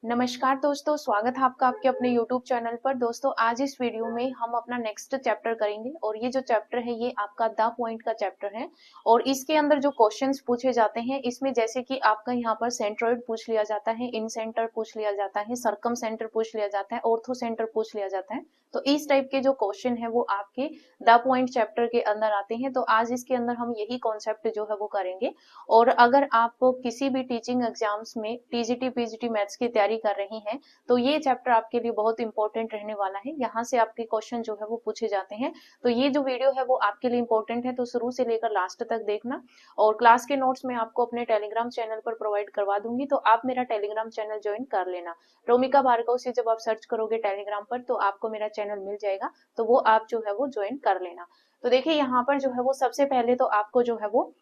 नमस्कार दोस्तों, स्वागत है आपका आपके अपने YouTube चैनल पर। दोस्तों आज इस वीडियो में हम अपना नेक्स्ट चैप्टर करेंगे और ये जो चैप्टर है ये आपका द पॉइंट का चैप्टर है। और इसके अंदर जो क्वेश्चंस पूछे जाते हैं इसमें जैसे कि आपका यहाँ पर सेंट्रोइड पूछ लिया जाता है, इन सेंटर पूछ लिया जाता है, सर्कम सेंटर पूछ लिया जाता है, ऑर्थो सेंटर पूछ लिया जाता है। तो इस टाइप के जो क्वेश्चन है वो आपके द पॉइंट चैप्टर के अंदर आते हैं। तो आज इसके अंदर हम यही कॉन्सेप्ट जो है वो करेंगे। और अगर आप किसी भी टीचिंग एग्जाम्स में टीजीटी पीजीटी मैथ्स की तैयारी कर रही हैं तो ये चैप्टर आपके लिए बहुत इंपॉर्टेंट रहने वाला है। यहाँ से आपके क्वेश्चन जो है वो पूछे जाते हैं। तो ये जो वीडियो है वो आपके लिए इंपॉर्टेंट है, तो शुरू से लेकर लास्ट तक देखना। और क्लास के नोट्स मैं आपको अपने टेलीग्राम चैनल पर प्रोवाइड करवा दूंगी, तो आप मेरा टेलीग्राम चैनल ज्वाइन कर लेना। रोमिका भार्गव से जब आप सर्च करोगे टेलीग्राम पर तो आपको मेरा चैनल मिल जाएगा, तो वो आप जो है वो ज्वाइन कर लेना। तो देखिए यहाँ पर जो है वो सबसे पहले तो आपको जो है वो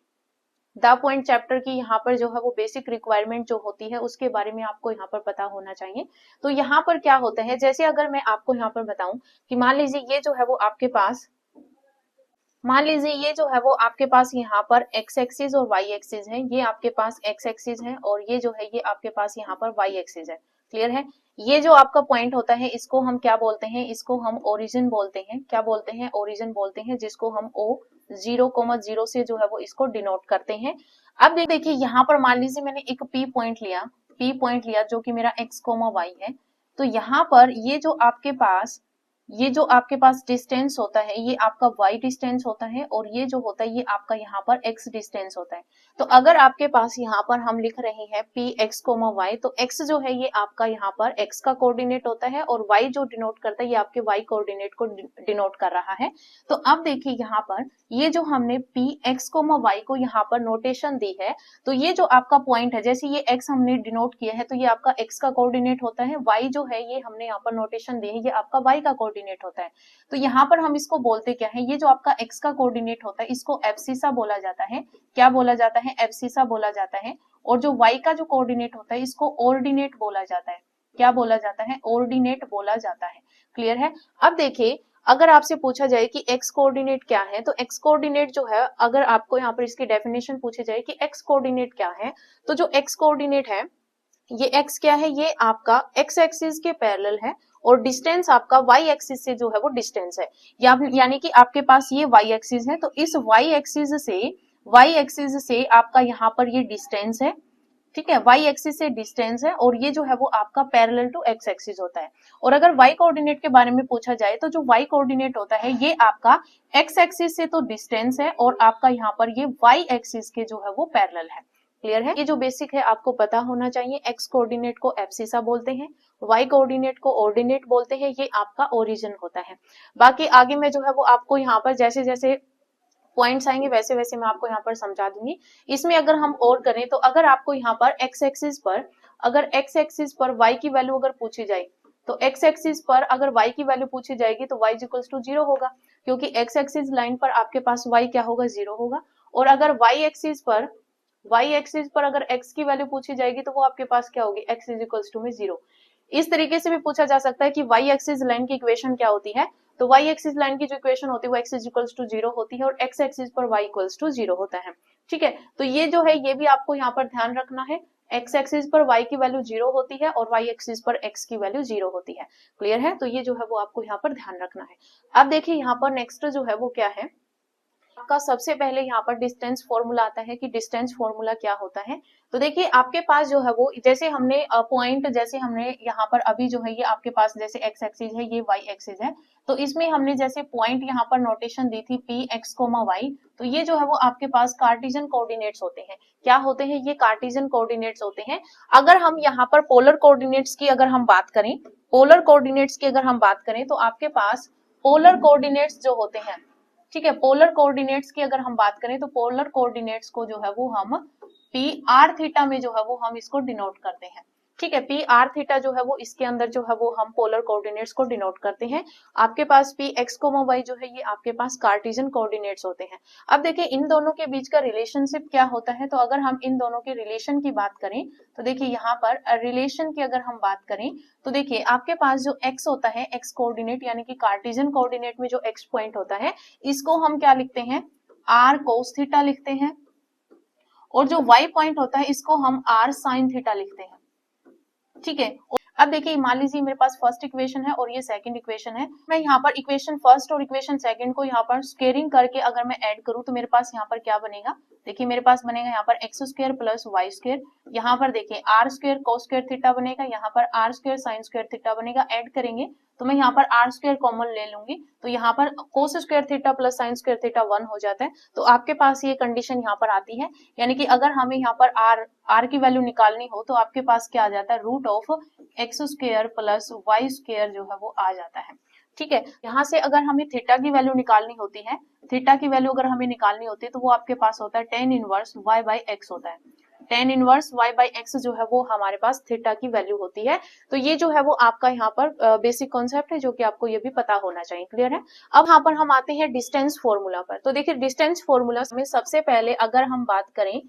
द पॉइंट चैप्टर की यहाँ पर जो है वो बेसिक रिक्वायरमेंट जो होती है उसके बारे में आपको यहाँ पर पता होना चाहिए। तो यहाँ पर क्या होता है, जैसे अगर मैं आपको यहाँ पर बताऊं कि मान लीजिए ये जो है वो आपके पास, मान लीजिए ये जो है वो आपके पास यहाँ पर एक्स एक्सिस और वाई एक्सिस है, ये आपके पास एक्स एक्सिस है और ये जो है ये आपके पास यहाँ पर वाई एक्सिस है। क्लियर है। ये जो आपका पॉइंट होता है इसको हम क्या बोलते हैं, इसको हम ओरिजिन बोलते हैं। क्या बोलते हैं, ओरिजिन बोलते हैं, जिसको हम ओ 0,0 से जो है वो इसको डिनोट करते हैं। अब देखिए यहाँ पर मान लीजिए मैंने एक पी पॉइंट लिया जो कि मेरा एक्स कोमा वाई है। तो यहाँ पर ये जो आपके पास डिस्टेंस होता है ये आपका y डिस्टेंस होता है और ये जो होता है ये आपका यहाँ पर x डिस्टेंस होता है। तो अगर आपके पास यहाँ पर हम लिख रहे हैं पी एक्स कोमा वाई, तो x जो है ये आपका यहाँ पर x का कोऑर्डिनेट होता है और y जो डिनोट करता है ये आपके y कोऑर्डिनेट को डिनोट कर रहा है। तो अब देखिए यहाँ पर ये जो हमने पी एक्स कोमा वाई को यहाँ पर नोटेशन दी है, तो ये जो आपका पॉइंट है, जैसे ये x हमने डिनोट किया है तो ये आपका x का कोऑर्डिनेट होता है, y जो है ये हमने यहाँ पर नोटेशन दी है ये आपका y का कोऑर्डिनेट होता है। तो यहाँ पर हम इसको बोलते क्या है, ये जो आपका x का कोऑर्डिनेट होता है इसको एब्सिसा बोला जाता है। क्या बोला जाता है, एब्सिसा बोला जाता है। और जो y का जो कोऑर्डिनेट होता है इसको ऑर्डिनेट बोला जाता है। क्या बोला जाता है, ऑर्डिनेट बोला जाता है। क्लियर है। अब देखिए अगर आपसे पूछा जाए कि x कोऑर्डिनेट क्या है, तो x कोऑर्डिनेट जो है, अगर आपको यहाँ पर इसकी डेफिनेशन पूछी जाए कि x कोऑर्डिनेट क्या है, तो जो x कोऑर्डिनेट है ये x क्या है, ये आपका x एक्सिस के पैरेलल है और डिस्टेंस आपका y एक्सिस से जो है वो डिस्टेंस है। यानी कि आपके पास ये y एक्सिस है, तो इस y एक्सिस से आपका यहाँ पर ये डिस्टेंस है। ठीक है, y एक्सिस से डिस्टेंस है और ये जो है वो आपका पैरेलल टू x एक्सिस होता है। और अगर y कोऑर्डिनेट के बारे में पूछा जाए तो जो y कोऑर्डिनेट होता है ये आपका x एक्सिस से तो डिस्टेंस है और आपका यहाँ पर ये y एक्सिस के जो है वो पैरेलल है। क्लियर है। ये जो बेसिक है आपको पता होना चाहिए। x कोऑर्डिनेट को एब्सिसा बोलते हैं, y कोऑर्डिनेट को ऑर्डिनेट बोलते हैं, ये आपका ओरिजिन होता है। बाकी आगे में जो है वो आपको यहाँ पर जैसे जैसे पॉइंट्स आएंगे वैसे वैसे मैं आपको यहाँ पर समझा दूंगी। इसमें अगर हम और करें तो अगर आपको यहाँ पर x एक्सिस पर y की वैल्यू अगर पूछी जाए, तो x एक्सिस पर अगर y की वैल्यू पूछी जाएगी तो y इक्वल्स टू 0 होगा, क्योंकि x एक्सिस लाइन पर आपके पास y क्या होगा, 0 होगा। और अगर y एक्सिस पर अगर x की वैल्यू पूछी जाएगी तो वो आपके पास क्या होगी, x इज इक्वल्स टू में 0। इस तरीके से भी पूछा जा सकता है कि y एक्सिस लाइन की इक्वेशन क्या होती है, तो y एक्सिस लाइन की जो इक्वेशन होती है वो x इज इक्वल्स टू 0 होती है और x एक्सिस पर y इक्वल्स टू 0 होता है। ठीक है, तो ये जो है ये भी आपको यहाँ पर ध्यान रखना है। x एक्सिस पर y की वैल्यू 0 होती है और y एक्सिस पर x की वैल्यू 0 होती है। क्लियर है। तो ये जो है वो आपको यहाँ पर ध्यान रखना है। अब देखिए यहाँ पर नेक्स्ट जो है वो क्या है, आपका सबसे पहले यहाँ पर डिस्टेंस फॉर्मूला आता है कि डिस्टेंस फॉर्मूला क्या होता है। तो देखिए आपके पास जो है वो जैसे हमने पॉइंट, जैसे हमने यहाँ पर अभी जो है ये आपके पास जैसे x एक्सिस है ये y एक्सिस है, तो इसमें हमने जैसे पॉइंट यहाँ पर नोटेशन दी थी पी एक्स कोमा वाई, तो ये जो है वो आपके पास कार्टेशियन कोऑर्डिनेट्स होते हैं। क्या होते हैं, ये कार्टेशियन कोऑर्डिनेट्स होते हैं। अगर हम यहाँ पर पोलर कोऑर्डिनेट्स की अगर हम बात करें, तो आपके पास पोलर कोऑर्डिनेट्स जो होते हैं, ठीक है, पोलर कोऑर्डिनेट्स की अगर हम बात करें तो पोलर कोऑर्डिनेट्स को जो है वो हम पी आर थीटा में जो है वो हम इसको डिनोट करते हैं। ठीक है, पी आर थीटा जो है वो इसके अंदर जो है वो हम पोलर कोऑर्डिनेट्स को डिनोट करते हैं। आपके पास पी एक्स कोमा वाई जो है ये आपके पास कार्टेशियन कोऑर्डिनेट्स होते हैं। अब देखिए इन दोनों के बीच का रिलेशनशिप क्या होता है, तो अगर हम इन दोनों के रिलेशन की बात करें तो देखिए यहाँ पर रिलेशन की अगर हम बात करें तो देखिए आपके पास जो x होता है, x कोऑर्डिनेट यानी कि कार्टेशियन कोऑर्डिनेट में जो x पॉइंट होता है इसको हम क्या लिखते हैं, r cos थीटा लिखते हैं। और जो y पॉइंट होता है इसको हम r sin थीटा लिखते हैं। ठीक है। अब देखिए मान लीजिए मेरे पास फर्स्ट इक्वेशन है और ये सेकंड इक्वेशन है। मैं यहाँ पर इक्वेशन फर्स्ट और इक्वेशन सेकंड को यहाँ पर स्क्वेयरिंग करके अगर मैं ऐड करूँ तो मेरे पास यहाँ पर क्या बनेगा, देखिए मेरे पास बनेगा यहाँ पर X square plus Y square, यहाँ पर देखिए R square cos square theta बनेगा, यहाँ पर R square sine square theta बनेगा। ऐड करेंगे तो मैं यहाँ पर आर स्क्वायर कॉमन ले लूंगी तो यहाँ पर कोस square theta plus sign square theta 1 हो जाता है। तो आपके पास ये कंडीशन यहाँ पर आती है, यानी कि अगर हमें यहाँ पर आर की वैल्यू निकालनी हो तो आपके पास क्या आ जाता है, root of X square plus Y square जो है वो आ जाता है। ठीक है, यहाँ से अगर हमें थीटा की वैल्यू निकालनी होती है, थीटा की वैल्यू अगर हमें निकालनी होती है तो वो आपके पास होता है tan inverse y by x होता है। tan inverse y by x जो है वो हमारे पास थीटा की वैल्यू होती है। तो ये जो है वो आपका यहाँ पर बेसिक कॉन्सेप्ट है जो कि आपको ये भी पता होना चाहिए। क्लियर है। अब यहाँ पर हम आते हैं डिस्टेंस फॉर्मूला पर। तो देखिए डिस्टेंस फॉर्मूला में सबसे पहले अगर हम बात करें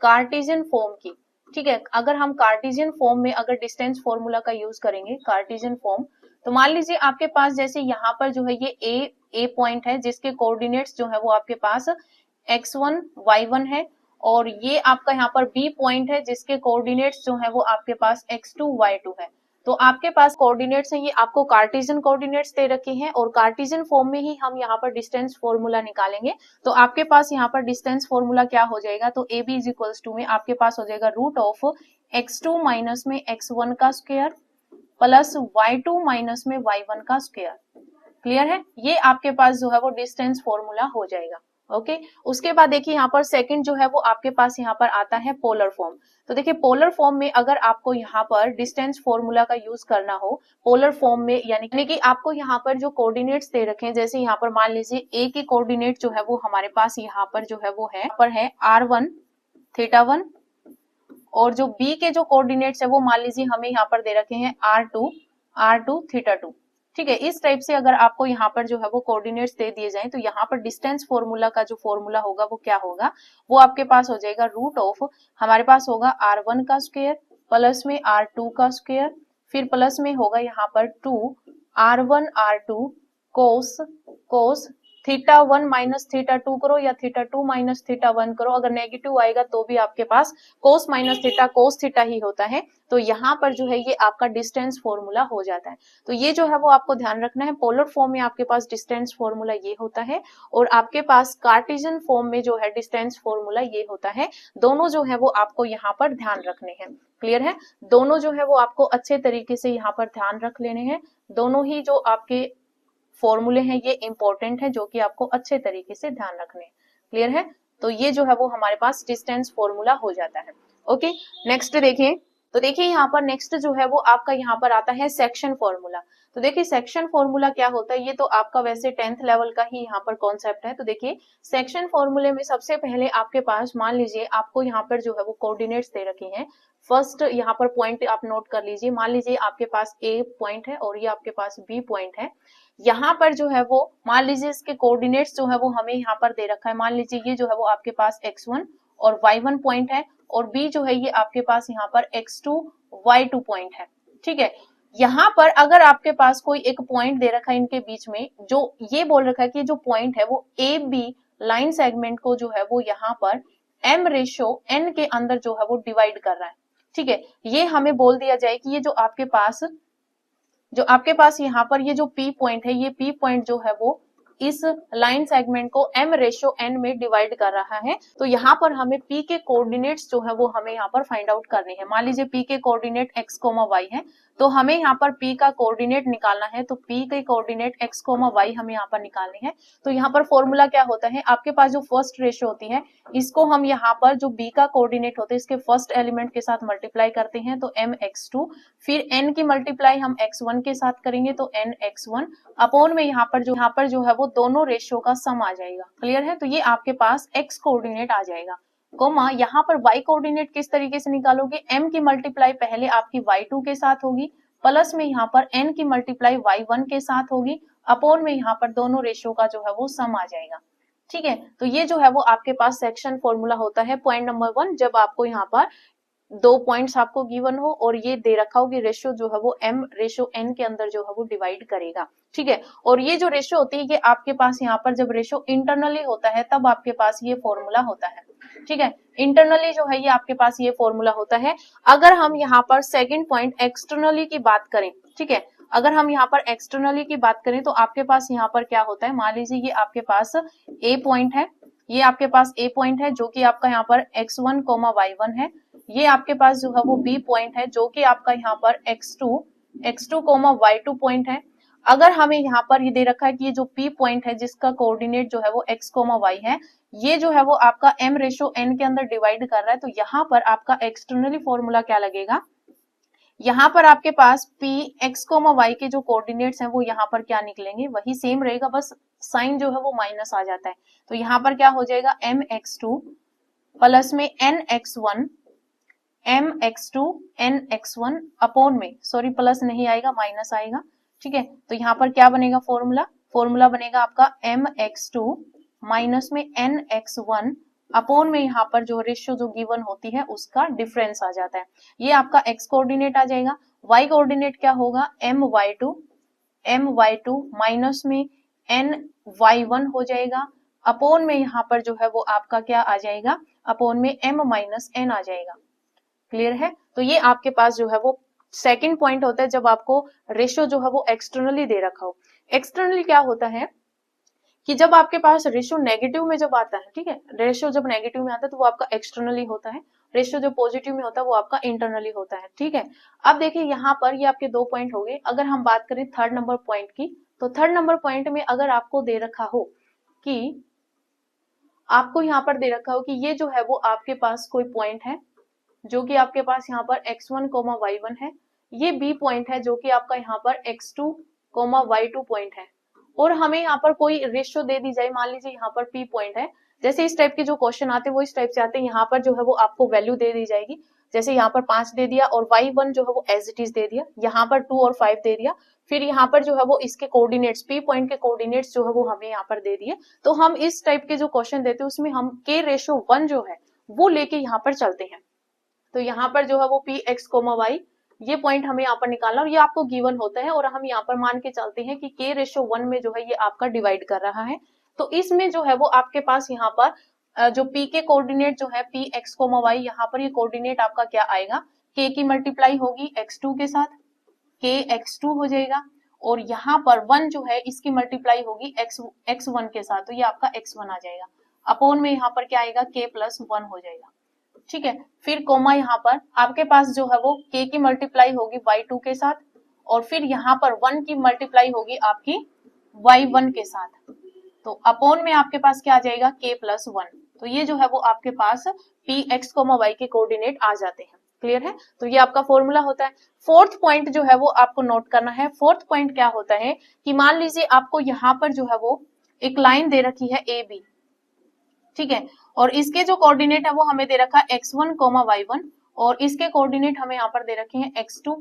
कार्टेशियन फॉर्म की, ठीक है, अगर हम कार्टेशियन फॉर्म में अगर डिस्टेंस फॉर्मूला का यूज करेंगे कार्टेशियन फॉर्म, तो मान लीजिए आपके पास जैसे यहाँ पर जो है ये ए पॉइंट है जिसके कोऑर्डिनेट्स जो है वो आपके पास x1 y1 है, और ये आपका यहाँ पर बी पॉइंट है जिसके कोऑर्डिनेट्स जो है वो आपके पास x2 y2 है। तो आपके पास कोऑर्डिनेट्स हैं, ये आपको कार्टेशियन कोऑर्डिनेट्स दे रखे हैं और कार्टेशियन फॉर्म में ही हम यहाँ पर डिस्टेंस फॉर्मूला निकालेंगे। तो आपके पास यहाँ पर डिस्टेंस फॉर्मूला क्या हो जाएगा, तो A B is equals to में आपके पास हो जाएगा रूट ऑफ x2 माइनस में x1 का स्क्वायर प्लस y2 माइनस में y1 का स्क्वायर। क्लियर है, ये आपके पास जो है वो डिस्टेंस फॉर्मूला हो जाएगा। ओके, उसके बाद देखिए यहाँ पर सेकंड जो है वो आपके पास यहाँ पर आता है पोलर फॉर्म। तो देखिए पोलर फॉर्म में अगर आपको यहाँ पर डिस्टेंस फॉर्मूला का यूज करना हो पोलर फॉर्म में, यानी कि आपको यहाँ पर जो कोऑर्डिनेट्स दे रखे हैं, जैसे यहाँ पर मान लीजिए ए के कोऑर्डिनेट जो है वो हमारे पास यहाँ पर जो है वो है r1 थीटा 1, और जो बी के जो कोऑर्डिनेट्स है वो मान लीजिए हमें यहाँ पर दे रखे हैं r2 थीटा 2। ठीक है, इस टाइप से अगर आपको यहाँ पर जो है वो कोऑर्डिनेट्स दे दिए जाएं तो यहाँ पर डिस्टेंस फॉर्मूला का जो फॉर्मूला होगा वो क्या होगा, वो आपके पास हो जाएगा रूट ऑफ, हमारे पास होगा r1 का स्क्वायर प्लस में r2 का स्क्वायर, फिर प्लस में होगा यहाँ पर 2 r1 r2 cos theta 1 minus theta 2 करो या थीटा 2 माइनस थीटा 1 करो, अगर नेगेटिव आएगा तो भी आपके पास cos minus theta cos theta ही होता है। तो यहाँ पर जो है ये आपका डिस्टेंस फॉर्मूला हो जाता है। तो ये जो है वो आपको ध्यान रखना है, पोलर फॉर्म में आपके पास डिस्टेंस फॉर्मूला ये होता है और आपके पास कार्टेशियन फॉर्म में जो है डिस्टेंस फॉर्मूला ये होता है। दोनों जो है वो आपको यहाँ पर ध्यान रखने हैं। क्लियर है, दोनों जो है वो आपको अच्छे तरीके से यहाँ पर ध्यान रख लेने हैं। दोनों ही जो आपके फॉर्मूले हैं ये इंपॉर्टेंट है जो कि आपको अच्छे तरीके से ध्यान रखने हैं। क्लियर है, तो ये जो है वो हमारे पास डिस्टेंस फॉर्मूला हो जाता है। ओके, नेक्स्ट देखिए, तो देखिए यहाँ पर नेक्स्ट जो है वो आपका यहाँ पर आता है सेक्शन फॉर्मूला। तो देखिए सेक्शन फॉर्मूला क्या होता है, ये तो आपका वैसे 10th लेवल का ही यहाँ पर कॉन्सेप्ट है। तो देखिए सेक्शन फॉर्मूले में सबसे पहले आपके पास मान लीजिए आपको यहाँ पर जो है वो कोऑर्डिनेट्स दे रखे हैं। फर्स्ट यहाँ पर पॉइंट आप नोट कर लीजिए, मान लीजिए आपके पास ए पॉइंट है और ये आपके पास बी पॉइंट है। यहाँ पर जो है वो मान लीजिए इसके कोऑर्डिनेट्स जो है वो हमें यहाँ पर दे रखा है, मान लीजिए ये जो है वो आपके पास x1 और y1 पॉइंट है और b जो है ये आपके पास यहाँ पर x2 y2 पॉइंट है। ठीक है, यहाँ पर अगर आपके पास कोई एक पॉइंट दे रखा है इनके बीच में, जो ये बोल रखा है कि जो पॉइंट है वो ए बी लाइन सेगमेंट को जो है वो यहाँ पर m रेशियो n के अंदर जो है वो डिवाइड कर रहा है। ठीक है, ये हमें बोल दिया जाए कि ये जो आपके पास यहाँ पर ये जो P पॉइंट है, ये P पॉइंट जो है वो इस लाइन सेगमेंट को m रेशियो n में डिवाइड कर रहा है। तो यहाँ पर हमें P के कोऑर्डिनेट्स जो है वो हमें यहाँ पर फाइंड आउट करने हैं। मान लीजिए P के कोऑर्डिनेट x, y है, तो हमें यहाँ पर P का कोऑर्डिनेट निकालना है। तो P के कोऑर्डिनेट x, y हमें यहाँ पर निकालने हैं। तो यहाँ पर फॉर्मूला क्या होता है, आपके पास जो फर्स्ट रेशियो होती है इसको हम यहाँ पर जो B का कोऑर्डिनेट होता है इसके फर्स्ट एलिमेंट के साथ मल्टीप्लाई करते हैं तो mx2, फिर n की मल्टीप्लाई हम x1 के साथ करेंगे तो nx1 अपॉन में यहाँ पर जो है वो दोनों रेशियो का सम आ जाएगा। क्लियर है, तो ये आपके पास x कोऑर्डिनेट आ जाएगा। कोमा यहाँ पर y कोऑर्डिनेट किस तरीके से निकालोगे, m की मल्टीप्लाई पहले आपकी y2 के साथ होगी, प्लस में यहाँ पर n की मल्टीप्लाई y1 के साथ होगी, अपॉन में यहाँ पर दोनों रेशियो का जो है वो सम आ जाएगा। ठीक है, तो ये जो है वो आपके पास सेक्शन फॉर्मूला होता है। पॉइंट नंबर 1, जब आपको यहाँ पर दो पॉइंट्स आपको गिवन हो और ये दे रखा हो कि रेशियो जो है वो m रेशियो n के अंदर जो है वो डिवाइड करेगा, ठीक है। और ये जो रेशियो होती है कि आपके पास यहाँ पर जब रेशियो इंटरनली होता है तब आपके पास ये फॉर्मूला होता है, ठीक है। इंटरनली जो है ये आपके पास ये फॉर्मूला होता है। अगर हम यहाँ पर सेकंड पॉइंट एक्सटर्नली की बात करें, ठीक है, अगर हम यहाँ पर एक्सटर्नली की बात करें तो आपके पास यहाँ पर क्या होता है, मान लीजिए ये आपके पास ए पॉइंट है, ये आपके पास ए पॉइंट है जो कि आपका यहाँ पर x1, y1 है। ये आपके पास जो है वो बी पॉइंट है जो कि आपका यहाँ पर x2, y2 पॉइंट है। अगर हमें यहाँ पर ये दे रखा है कि ये जो p पॉइंट है जिसका कोऑर्डिनेट जो है वो x, y है, ये जो है वो आपका m रेशो n के अंदर डिवाइड कर रहा है, तो यहाँ पर आपका एक्सटर्नली फॉर्मूला क्या लगेगा, यहाँ पर आपके पास p x, y के जो कोऑर्डिनेट्स हैं वो यहाँ पर क्या निकलेंगे, वही सेम रहेगा, बस साइन जो है वो माइनस आ जाता है। तो यहाँ पर क्या हो जाएगा, mx2 प्लस में nx1 mx2 nx1 अपॉन में, सॉरी प्लस नहीं आएगा माइनस आएगा, ठीक है। तो यहाँ पर क्या बनेगा फॉर्मूला, फॉर्मूला बनेगा आपका mx2 माइनस में nx1 अपॉन में यहाँ पर जो रेशियो जो गिवन होती है उसका डिफरेंस आ जाता है। ये आपका x कोऑर्डिनेट आ जाएगा, y कोऑर्डिनेट क्या होगा my2 माइनस में ny1 हो जाएगा, अपॉन में यहाँ पर जो है वो आपका क्या आ जाएगा, अपॉन में m माइनस n आ जाएगा। क्लियर है। तो ये आपके पास जो है वो सेकंड पॉइंट होता है जब आपको रेशियो जो है वो एक्सटर्नली दे रखा हो। एक्सटर्नली क्या होता है कि जब आपके पास रेशियो नेगेटिव में जब आता है, ठीक है, रेशियो जब नेगेटिव में आता है तो वो आपका एक्सटर्नली होता है, रेशियो जो पॉजिटिव में होता है वो आपका इंटरनली होता है, ठीक है। अब देखिए यहाँ पर ये आपके दो पॉइंट हो गए। अगर हम बात करें थर्ड नंबर पॉइंट की, तो थर्ड नंबर पॉइंट में अगर आपको दे रखा हो कि आपको यहाँ पर दे रखा हो कि ये जो है वो आपके पास कोई पॉइंट है जो कि आपके पास यहाँ पर x1, y1 है, ये b पॉइंट है जो कि आपका यहाँ पर x2, y2 पॉइंट है, और हमें यहाँ पर कोई रेशियो दे दी जाए, मान लीजिए यहाँ पर p पॉइंट है। जैसे इस टाइप के जो क्वेश्चन आते हैं वो इस टाइप से आते हैं, यहाँ पर जो है वो आपको वैल्यू दे दी जाएगी, जैसे यहाँ पर 5 दे दिया और y1 जो है वो एज इट इज दे दिया, यहाँ पर 2 और 5 दे दिया, फिर यहाँ पर जो है वो इसके कोऑर्डिनेट्स p पॉइंट के कोऑर्डिनेट्स जो है वो हमें यहाँ पर दे दिए। तो हम इस टाइप के जो क्वेश्चन देते हैं उसमें हम k रेशियो 1 जो है वो लेके यहाँ पर चलते हैं। तो यहाँ पर जो है वो p x, y ये पॉइंट हमें यहाँ पर निकालना और ये आपको गिवन होता है, और हम यहाँ पर मान के चलते हैं कि k रेशियो 1 में जो है ये आपका डिवाइड कर रहा है। तो इसमें जो है वो आपके पास यहाँ पर जो p के कोऑर्डिनेट जो है p x, y, यहाँ पर ये कोऑर्डिनेट आपका क्या आएगा, k की मल्टीप्लाई होगी x2 के साथ, k x2 हो जाएगा, और यहाँ पर 1 जो है इसकी मल्टीप्लाई होगी x1 के साथ, तो ये आपका x1 आ जाएगा, अपॉन में यहाँ पर क्या आएगा k प्लस 1 हो जाएगा, ठीक है। फिर कोमा यहाँ पर आपके पास जो है वो k की मल्टीप्लाई होगी y2 के साथ, और फिर यहाँ पर 1 की मल्टीप्लाई होगी आपकी y1 के साथ, तो अपॉन में आपके पास क्या आ जाएगा, k प्लस 1। तो ये जो है वो आपके पास p x, y के कोऑर्डिनेट आ जाते हैं। क्लियर है। तो ये आपका फॉर्मूला होता है। फोर्थ पॉइंट जो है वो आपको नोट करना है। फोर्थ पॉइंट क्या होता है कि मान लीजिए आपको यहाँ पर जो है वो एक लाइन दे रखी है ए बी, ठीक है, और इसके जो कोऑर्डिनेट है वो हमें दे रखा है x1, y1, और इसके कोऑर्डिनेट हमें यहाँ पर दे रखे हैं x2,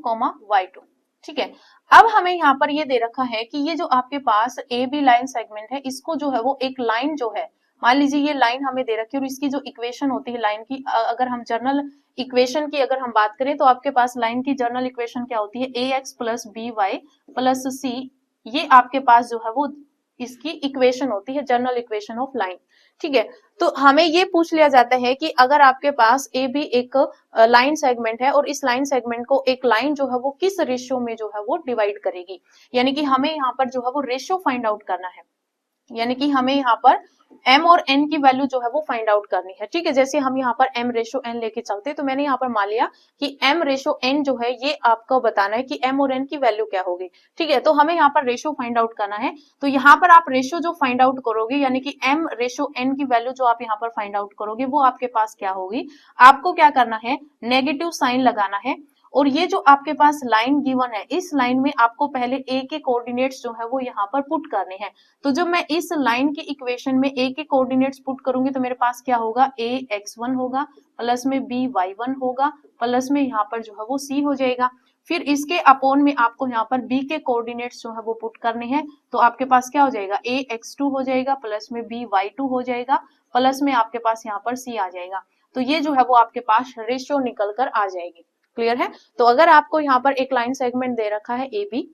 y2, ठीक है। अब हमें यहाँ पर ये दे रखा है कि ये जो आपके पास ए बी लाइन सेगमेंट है इसको जो है वो एक लाइन जो है, मान लीजिए ये लाइन हमें दे रखी है और इसकी जो इक्वेशन होती है लाइन की, अगर हम जर्नल इक्वेशन की अगर हम बात करें तो आपके पास लाइन की जर्नल इक्वेशन क्या होती है, A X plus B Y plus C, ये आपके पास जो है वो इसकी इक्वेशन होती है, जर्नल इक्वेशन ऑफ लाइन, ठीक है। तो हमें ये पूछ लिया जाता है कि अगर आपके पास ए बी एक लाइन सेगमेंट है और इस लाइन सेगमेंट को एक लाइन जो है वो किस रेशियो में जो है वो डिवाइड करेगी, यानी कि हमें यहाँ पर जो है वो रेशियो फाइंड आउट करना है, यानी कि हमें यहाँ पर m और n की वैल्यू जो है वो फाइंड आउट करनी है, ठीक है। जैसे हम यहाँ पर m रेशो n लेके चलते हैं, तो मैंने यहाँ पर मान लिया कि m रेशो n जो है ये आपको बताना है कि m और n की वैल्यू क्या होगी, ठीक है। तो हमें यहाँ पर रेशो फाइंड आउट करना है, तो यहाँ पर आप रेशो जो फाइंड आउट करोगे, यानी कि m रेशो n की वैल्यू जो आप यहाँ पर फाइंड आउट करोगे वो आपके पास क्या होगी, आपको क्या करना है, नेगेटिव साइन लगाना है, और ये जो आपके पास लाइन गिवन है इस लाइन में आपको पहले a के कोऑर्डिनेट्स जो है वो यहाँ पर पुट करने हैं। तो जब मैं इस लाइन के इक्वेशन में a के कोऑर्डिनेट्स पुट करूंगी तो मेरे पास क्या होगा, a x1 होगा प्लस में b y1 होगा प्लस में यहाँ पर जो है वो c हो जाएगा। फिर इसके अपॉन में आपको यहाँ पर b के कोऑर्डिनेट्स जो है वो पुट करने हैं, तो आपके पास क्या हो जाएगा, a x2 हो जाएगा प्लस में b y2 हो जाएगा प्लस में आपके पास यहाँ पर c आ जाएगा। तो ये जो है वो आपके पास रेशियो निकल कर आ जाएगी। क्लियर है? तो अगर आपको यहाँ पर एक लाइन सेगमेंट दे रखा है ए बी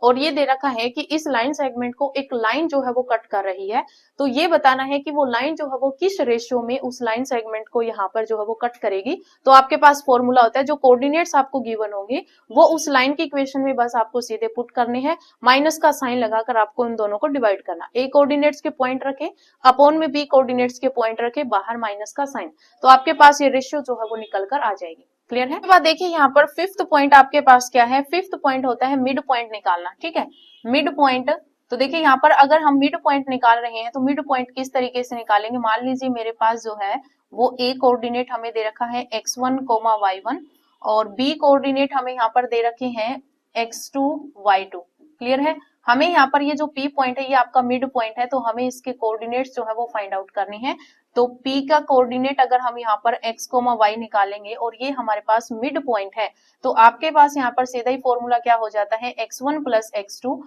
और ये दे रखा है कि इस लाइन सेगमेंट को एक लाइन जो है वो कट कर रही है, तो ये बताना है कि वो लाइन जो है वो किस रेशियो में उस लाइन सेगमेंट को यहाँ पर जो है वो कट करेगी। तो आपके पास फॉर्मूला होता है, जो कोऑर्डिनेट्स आपको गिवन होंगे वो उस लाइन की इक्वेशन में बस आपको सीधे पुट करने हैं, माइनस का साइन लगाकर आपको इन दोनों को डिवाइड करना। ए कोऑर्डिनेट्स के पॉइंट रखे, अपॉन में बी कोऑर्डिनेट्स के पॉइंट रखे, बाहर माइनस का साइन, तो आपके पास ये रेशियो जो है वो निकल कर आ जाएगी। क्लियर है? उसके बाद देखिए यहाँ पर फिफ्थ पॉइंट आपके पास क्या है, फिफ्थ पॉइंट होता है मिड पॉइंट निकालना। ठीक है, मिड पॉइंट। तो देखिए यहाँ पर अगर हम मिड पॉइंट निकाल रहे हैं तो मिड पॉइंट किस तरीके से निकालेंगे, मान लीजिए मेरे पास जो है वो ए कोऑर्डिनेट हमें दे रखा है x1, y1 और बी कोऑर्डिनेट हमें यहाँ पर दे रखे हैं x2, y2। क्लियर है? हमें यहाँ पर ये जो P पॉइंट है ये आपका मिड पॉइंट है, तो हमें इसके कोऑर्डिनेट्स जो है वो फाइंड आउट करने हैं। तो P का कोऑर्डिनेट अगर हम यहाँ पर x, y निकालेंगे और ये हमारे पास मिड पॉइंट है, तो आपके पास यहाँ पर सीधा ही फॉर्मूला क्या हो जाता है, x1 प्लस x2,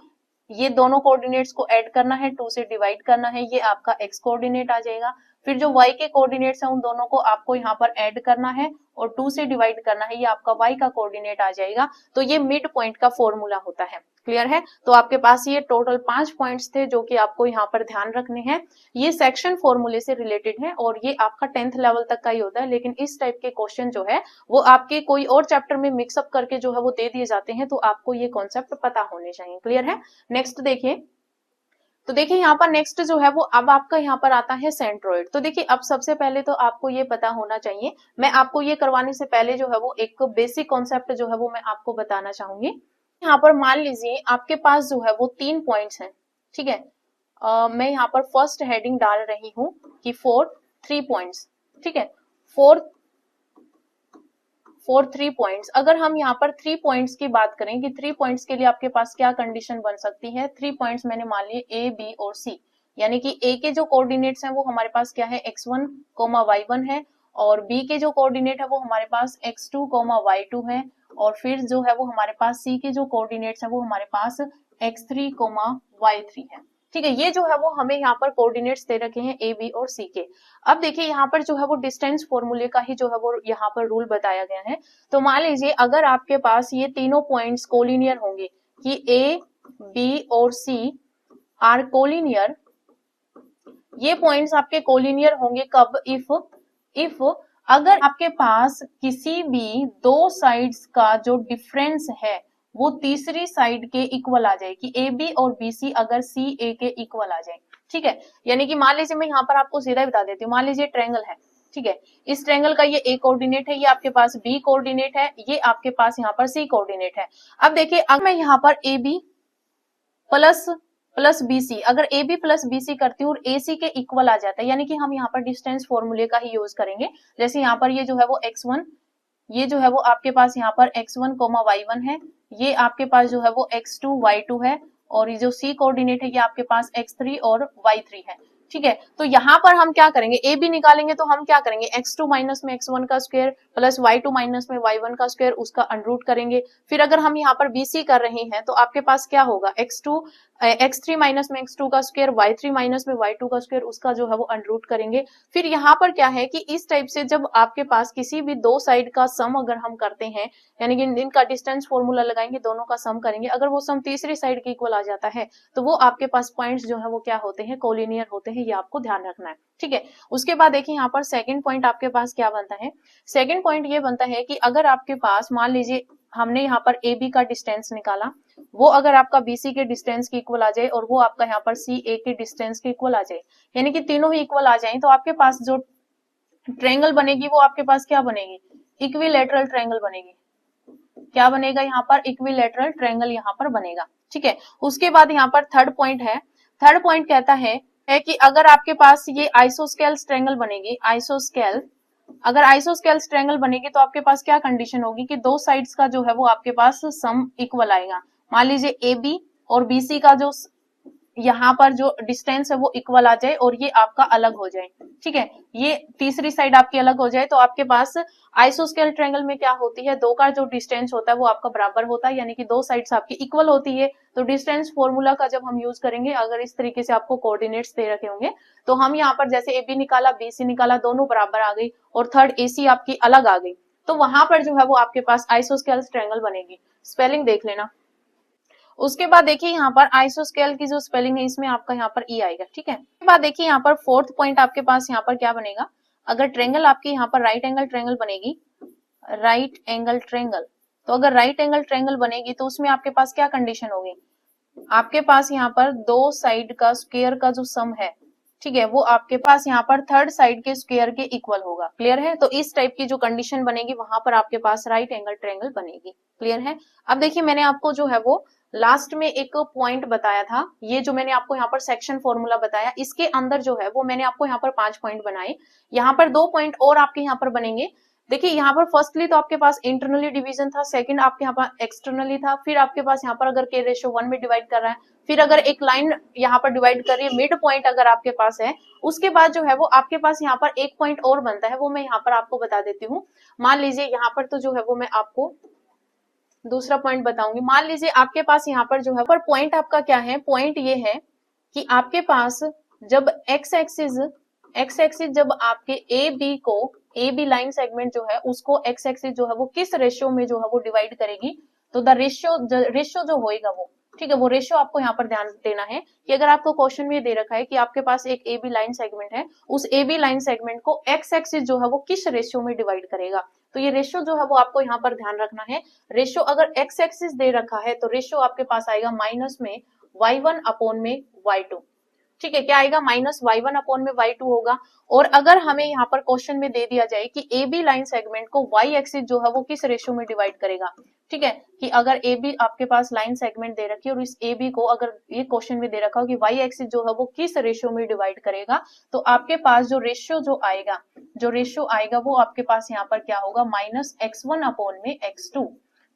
ये दोनों कोऑर्डिनेट्स को ऐड करना है, 2 से डिवाइड करना है, ये आपका x कोऑर्डिनेट आ जाएगा। फिर जो y के कोऑर्डिनेट्स हैं उन दोनों को आपको यहाँ पर ऐड करना है और 2 से डिवाइड करना है, ये आपका y का कोऑर्डिनेट आ जाएगा। तो ये मिड पॉइंट का फॉर्मूला होता है। क्लियर है? तो आपके पास ये टोटल 5 पॉइंट्स थे जो कि आपको यहाँ पर ध्यान रखने हैं। ये सेक्शन फॉर्मूले से रिलेटेड है और ये आपका 10th लेवल तक का ही होता है, लेकिन इस टाइप के क्वेश्चन जो है वो आपके कोई और चैप्टर में मिक्सअप करके जो है वो दे दिए जाते हैं, तो आपको ये कॉन्सेप्ट पता होने चाहिए। क्लियर है? नेक्स्ट देखिए, तो देखिए यहाँ पर नेक्स्ट जो है वो अब आपका यहाँ पर आता है सेंट्रोइड। तो देखिए अब सबसे पहले तो आपको ये पता होना चाहिए, मैं आपको ये करवाने से पहले जो है वो एक बेसिक कॉन्सेप्ट जो है वो मैं आपको बताना चाहूंगी। यहाँ पर मान लीजिए आपके पास जो है वो 3 पॉइंट्स हैं। ठीक है, मैं यहाँ पर फर्स्ट हेडिंग डाल रही हूँ कि 3 पॉइंट्स। ठीक है, 3 पॉइंट्स। अगर हम यहाँ पर 3 पॉइंट्स की बात करें कि 3 पॉइंट्स के लिए आपके पास क्या कंडीशन बन सकती है, 3 पॉइंट्स मैंने मान लिए ए, बी और सी, यानी कि ए के जो कोऑर्डिनेट्स हैं वो हमारे पास क्या है, x1, y1 है, और बी के जो कोऑर्डिनेट है वो हमारे पास x2, y2 है, और फिर जो है वो हमारे पास सी के जो कोऑर्डिनेट्स है वो हमारे पास x3, y3 है। ठीक है, ये जो है वो हमें यहाँ पर कोऑर्डिनेट्स दे रखे हैं ए, बी और सी के। अब देखिए यहाँ पर जो है वो डिस्टेंस फॉर्मूले का ही जो है वो यहाँ पर रूल बताया गया है। तो मान लीजिए अगर आपके पास ये तीनों पॉइंट्स कोलिनियर होंगे कि ए, बी और सी आर कोलिनियर, ये पॉइंट्स आपके कोलिनियर होंगे कब, इफ अगर आपके पास किसी भी 2 साइड्स का जो डिफरेंस है वो तीसरी साइड के इक्वल आ जाए, कि ए बी और बी सी अगर सी ए के इक्वल आ जाए। ठीक है, यानी कि मान लीजिए मैं यहाँ पर आपको सीधा बता देती हूँ, मान लीजिए ट्रायंगल है। ठीक है, इस ट्रायंगल का ये ए कोऑर्डिनेट है, ये आपके पास बी कोऑर्डिनेट है, ये आपके पास यहाँ पर सी कोऑर्डिनेट है। अब देखिए अगर मैं यहाँ पर ए बी प्लस बीसी, अगर ए बी प्लस बीसी करती हूँ और ए सी के इक्वल आ जाता है, यानी कि हम यहाँ पर डिस्टेंस फॉर्मूले का ही यूज करेंगे। जैसे यहाँ पर ये जो है वो x1, ये जो है वो आपके पास यहाँ पर x1, y1 है, ये आपके पास जो है वो x2, y2 है, और ये जो c कोऑर्डिनेट है ये आपके पास x3 और y3 है। ठीक है, तो यहाँ पर हम क्या करेंगे, ए बी निकालेंगे तो हम क्या करेंगे, x2 माइनस में x1 का स्क्वायर प्लस y2 माइनस में y1 का स्क्वायर, उसका अंडरूट करेंगे। फिर अगर हम यहाँ पर bc कर रहे हैं तो आपके पास क्या होगा, x3 माइनस में x2 का स्क्वायर, y3 माइनस में y2 का स्क्वायर, उसका जो है वो अंडरूट करेंगे। फिर यहाँ पर क्या है कि इस टाइप से जब आपके पास किसी भी 2 साइड का सम अगर हम करते हैं, यानी कि इनका डिस्टेंस फॉर्मूला लगाएंगे, दोनों का सम करेंगे, अगर वो सम तीसरी साइड के इक्वल आ जाता है तो वो आपके पास पॉइंट्स जो है वो क्या होते हैं, कोलिनियर होते हैं, ये आपको ध्यान रखना है। ठीक है, उसके बाद देखिए यहाँ पर सेकंड पॉइंट आपके पास क्या बनता है, सेकंड पॉइंट ये बनता है कि अगर आपके पास मान लीजिए हमने यहाँ पर ए बी का डिस्टेंस निकाला, वो अगर आपका बीसी के डिस्टेंस के इक्वल आ जाए और वो आपका यहाँ पर सी ए के डिस्टेंस के इक्वल आ जाए, यानी कि तीनों ही इक्वल आ जाए, तो आपके पास जो ट्रायंगल बनेगी वो आपके पास क्या बनेगी, इक्विलैटरल ट्रायंगल बनेगी। क्या बनेगा यहाँ पर, इक्विलैटरल ट्रायंगल यहाँ पर बनेगा। ठीक है, उसके बाद यहाँ पर थर्ड पॉइंट है, थर्ड पॉइंट कहता है कि अगर आपके पास ये आइसोस्केल्स ट्रायंगल बनेगी, अगर आइसोस्केल्स ट्रायंगल बनेगी तो आपके पास क्या कंडीशन होगी कि 2 साइड्स का जो है वो आपके पास सम इक्वल आएगा। मान लीजिए ए बी और बी सी का जो यहाँ पर जो डिस्टेंस है वो इक्वल आ जाए और ये आपका अलग हो जाए, ठीक है, ये तीसरी साइड आपकी अलग हो जाए, तो आपके पास आइसोस्केल ट्रायंगल में क्या होती है, दो का जो डिस्टेंस होता है वो आपका बराबर होता है, यानी कि दो साइड्स आपकी इक्वल होती है। तो डिस्टेंस फॉर्मूला का जब हम यूज करेंगे, अगर इस तरीके से आपको कोऑर्डिनेट्स दे रखे होंगे, तो हम यहाँ पर जैसे ए बी निकाला, बी सी निकाला, दोनों बराबर आ गई और थर्ड ए सी आपकी अलग आ गई, तो वहां पर जो है वो आपके पास आइसोस्केल ट्रायंगल बनेगी। स्पेलिंग देख लेना। उसके बाद देखिए यहाँ पर आइसोस्केल की जो स्पेलिंग है इसमें आपका यहाँ पर ई आएगा, ठीक है। उसके बाद देखिए यहाँ पर फोर्थ पॉइंट आपके पास यहाँ पर क्या बनेगा, अगर ट्रेंगल आपकी यहाँ पर राइट एंगल ट्रेंगल बनेगी, राइट एंगल ट्रेंगल, तो अगर राइट एंगल ट्रेंगल बनेगी तो उसमें आपके पास क्या कंडीशन होगी, आपके पास यहाँ पर दो साइड का स्क्वायर का जो सम है, ठीक है, वो आपके पास यहाँ पर थर्ड साइड के स्क्वायर के इक्वल होगा। क्लियर है? तो इस टाइप की जो कंडीशन बनेगी वहां पर आपके पास राइट एंगल ट्रायंगल बनेगी। क्लियर है? अब देखिए मैंने आपको जो है वो लास्ट में एक पॉइंट बताया था, ये जो मैंने आपको यहाँ पर सेक्शन फॉर्मूला बताया, इसके अंदर जो है वो मैंने आपको यहाँ पर 5 पॉइंट बनाए, यहाँ पर 2 पॉइंट और आपके यहाँ पर बनेंगे। देखिए यहाँ पर फर्स्टली तो आपके पास इंटरनली डिवीजन था, सेकंड आपके यहाँ पर एक्सटर्नली था, फिर आपके पास यहाँ पर अगर के रेशियो 1 में डिवाइड कर रहा है, फिर अगर एक लाइन यहाँ पर डिवाइड कर रही है, मिड पॉइंट अगर आपके पास है, उसके बाद जो है वो आपके पास यहाँ पर एक पॉइंट और बनता है, वो मैं यहाँ पर आपको बता देती हूँ। मान लीजिए यहाँ पर तो जो है वो मैं आपको दूसरा पॉइंट बताऊंगी। मान लीजिए आपके पास यहाँ पर जो है पर पॉइंट आपका क्या है, पॉइंट ये है कि आपके पास जब एक्स एक्सिस जब आपके ए बी लाइन सेगमेंट जो है उसको एक्स एक्सिस जो है वो किस रेशियो में जो है वो डिवाइड करेगी, तो द रेशियो जो होएगा वो, ठीक है, वो रेशियो आपको यहाँ पर ध्यान देना है कि अगर आपको क्वेश्चन में दे रखा है कि आपके पास एक ए बी लाइन सेगमेंट है, उस ए बी लाइन सेगमेंट को एक्स एक्सिस जो है वो किस रेशियो में डिवाइड करेगा, तो ये रेशियो जो है वो आपको यहाँ पर ध्यान रखना है। रेशियो अगर एक्स एक्सिस दे रखा है तो रेशियो आपके पास आएगा माइनस में y1 अपॉन में y2, ठीक है, क्या आएगा, माइनस y1 अपॉन में y2 होगा। और अगर हमें यहाँ पर क्वेश्चन में दे दिया जाए कि ए बी लाइन सेगमेंट को y एक्सिस जो है वो किस रेशियो में डिवाइड करेगा, ठीक है, कि अगर ए बी आपके पास लाइन सेगमेंट दे रखी है और इस ए बी को अगर ये क्वेश्चन में दे रखा हो कि y एक्सिस जो है वो किस रेशियो में डिवाइड करेगा, तो आपके पास जो रेशियो आएगा वो आपके पास यहाँ पर क्या होगा, माइनस x1 अपॉन में x2,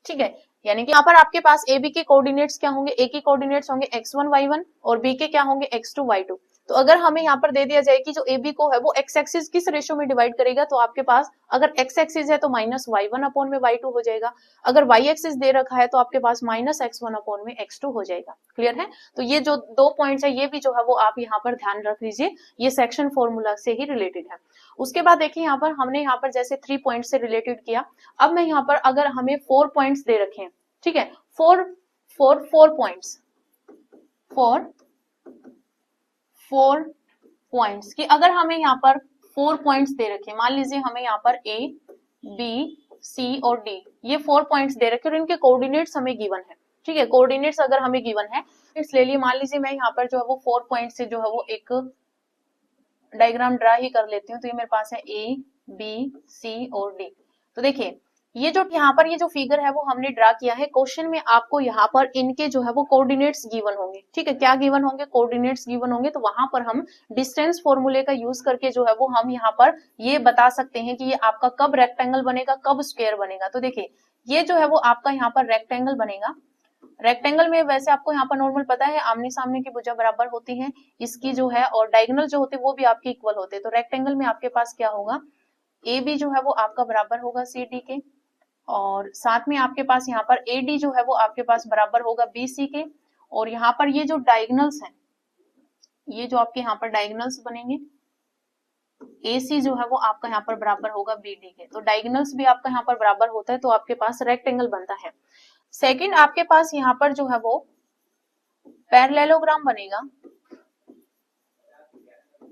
ठीक है, यानी कि यहाँ पर आपके पास ए बी के कोऑर्डिनेट्स क्या होंगे, ए के कोऑर्डिनेट्स होंगे x1 y1 और बी के क्या होंगे x2 y2। तो अगर हमें यहाँ पर दे दिया जाए कि जो ए बी को है वो एक्स एक्सिस किस रेशियो में डिवाइड करेगा, तो आपके पास अगर एक्स एक्सिस है तो माइनस y1 अपॉन में y2 हो जाएगा, अगर y एक्सिस दे रखा है तो आपके पास माइनस x1 अपॉन में x2 हो जाएगा। क्लियर है? तो ये जो 2 पॉइंट्स है ये भी जो है वो आप यहाँ पर ध्यान रख लीजिए, ये सेक्शन फॉर्मूला से ही रिलेटेड है। उसके बाद देखिए यहाँ पर हमने यहाँ पर जैसे 3 पॉइंट से रिलेटेड किया, अब मैं यहाँ पर अगर हमें 4 पॉइंट्स दे रखे हैं, ठीक है, फोर पॉइंट्स कि अगर हमें यहाँ पर 4 पॉइंट्स दे रखे, मान लीजिए हमें यहाँ पर ए बी सी और डी ये 4 पॉइंट्स दे रखे और इनके कोऑर्डिनेट्स हमें गिवन है, ठीक है, कोऑर्डिनेट्स अगर हमें गिवन है ले लिए, मान लीजिए मैं यहाँ पर जो है वो 4 पॉइंट से जो है वो एक डायग्राम ड्रा ही कर लेती हूँ। तो ये मेरे पास है ए बी सी और डी। तो देखिए ये जो यहाँ पर ये जो फिगर है वो हमने ड्रा किया है, क्वेश्चन में आपको यहाँ पर इनके जो है वो कोऑर्डिनेट्स गिवन होंगे, ठीक है, क्या गिवन होंगे, कोऑर्डिनेट्स गिवन होंगे, तो वहां पर हम डिस्टेंस फॉर्मूले का यूज करके जो है वो हम यहाँ पर ये बता सकते हैं कि ये आपका कब रेक्टेंगल बनेगा, कब स्क्वायर बनेगा। तो देखिए ये जो है वो आपका यहाँ पर रेक्टेंगल बनेगा, रेक्टेंगल में वैसे आपको यहाँ पर नॉर्मल पता है आमने सामने की भुजा बराबर होती है, इसकी जो है और डायगोनल जो होती है वो भी आपके इक्वल होते हैं। तो रेक्टेंगल में आपके पास क्या होगा, ए बी जो है वो आपका बराबर होगा सी डी के, और साथ में आपके पास यहाँ पर ए डी जो है वो आपके पास बराबर होगा बी सी के, और यहाँ पर ये जो डायगोनल्स हैं, ये जो आपके यहाँ पर डायगोनल्स बनेंगे, ए सी जो है वो आपका यहाँ पर बराबर होगा बी डी के। तो डायगोनल्स भी आपका यहाँ पर बराबर होता है, तो आपके पास रेक्टेंगल बनता है। सेकंड आपके पास यहाँ पर जो है वो पैरेललोग्राम बनेगा।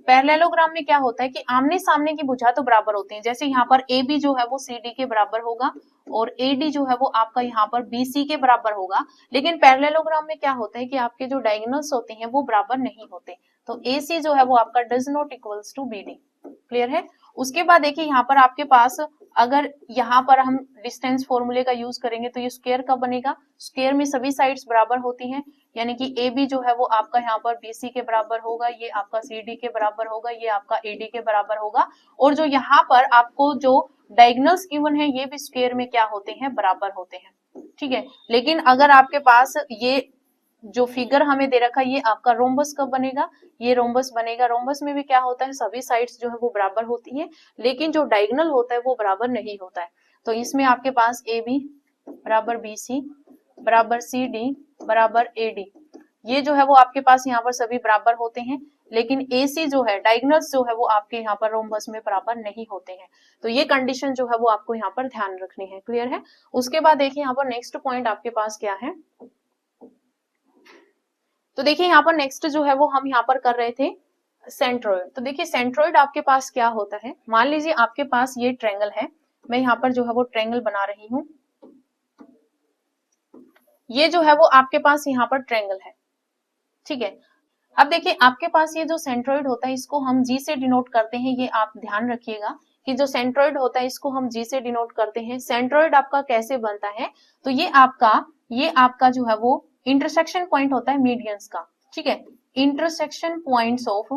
पैरेललोग्राम में क्या होता है कि आमने सामने की भुजा तो बराबर होते हैं, जैसे यहाँ पर ए बी जो है वो सी डी के बराबर होगा और ए डी जो है वो आपका यहाँ पर बी सी के बराबर होगा, लेकिन पैरेललोग्राम में क्या होता है कि आपके जो डायगोनल्स होते हैं वो बराबर नहीं होते, तो ए सी जो है वो आपका does not equals to B D. Clear है? उसके बाद देखिए यहाँ पर आपके पास अगर यहाँ पर हम डिस्टेंस फॉर्मूले का यूज करेंगे तो ये स्क्वायर कब बनेगा, स्क्वायर में सभी साइड्स बराबर होती हैं, यानी कि ए बी जो है वो आपका यहाँ पर बी सी के बराबर होगा, ये आपका सी डी के बराबर होगा, ये आपका ए डी के बराबर होगा, और जो यहाँ पर आपको जो डायगोनल्स गिवन है ये भी स्क्वायर में क्या होते हैं, बराबर होते हैं, ठीक है। लेकिन अगर आपके पास ये जो फिगर हमें दे रखा है ये आपका रोम्बस कब बनेगा, ये रोम्बस बनेगा। रोम्बस में भी क्या होता है, सभी साइड्स जो है वो बराबर होती है, लेकिन जो डायगोनल होता है वो बराबर नहीं होता है। तो इसमें आपके पास ए बी बराबर बी सी बराबर सी डी बराबर ए डी, ये जो है वो आपके पास यहाँ पर सभी बराबर होते हैं, लेकिन AC जो है, डायगोनल्स जो है वो आपके यहाँ पर रोम्बस में बराबर नहीं होते हैं। तो ये कंडीशन जो है वो आपको यहाँ पर ध्यान रखनी है। क्लियर है। उसके बाद देखिए यहाँ पर नेक्स्ट पॉइंट आपके पास क्या है, तो देखिए यहाँ पर नेक्स्ट जो है वो हम यहाँ पर कर रहे थे सेंट्रोइड। तो देखिए सेंट्रोइड आपके पास क्या होता है, मान लीजिए आपके पास ये ट्रायंगल है, मैं यहाँ पर जो है वो ट्रायंगल बना रही हूँ, ये जो है वो आपके पास यहाँ पर ट्रायंगल है, ठीक है। अब देखिए आपके पास ये जो सेंट्रोइड होता है इसको हम जी से डिनोट करते हैं, ये आप ध्यान रखिएगा कि जो सेंट्रोइड होता है इसको हम जी से डिनोट करते हैं। सेंट्रोइड आपका कैसे बनता है, तो ये आपका जो है वो इंटरसेक्शन पॉइंट होता है मीडियंस का, ठीक है। Intersection points of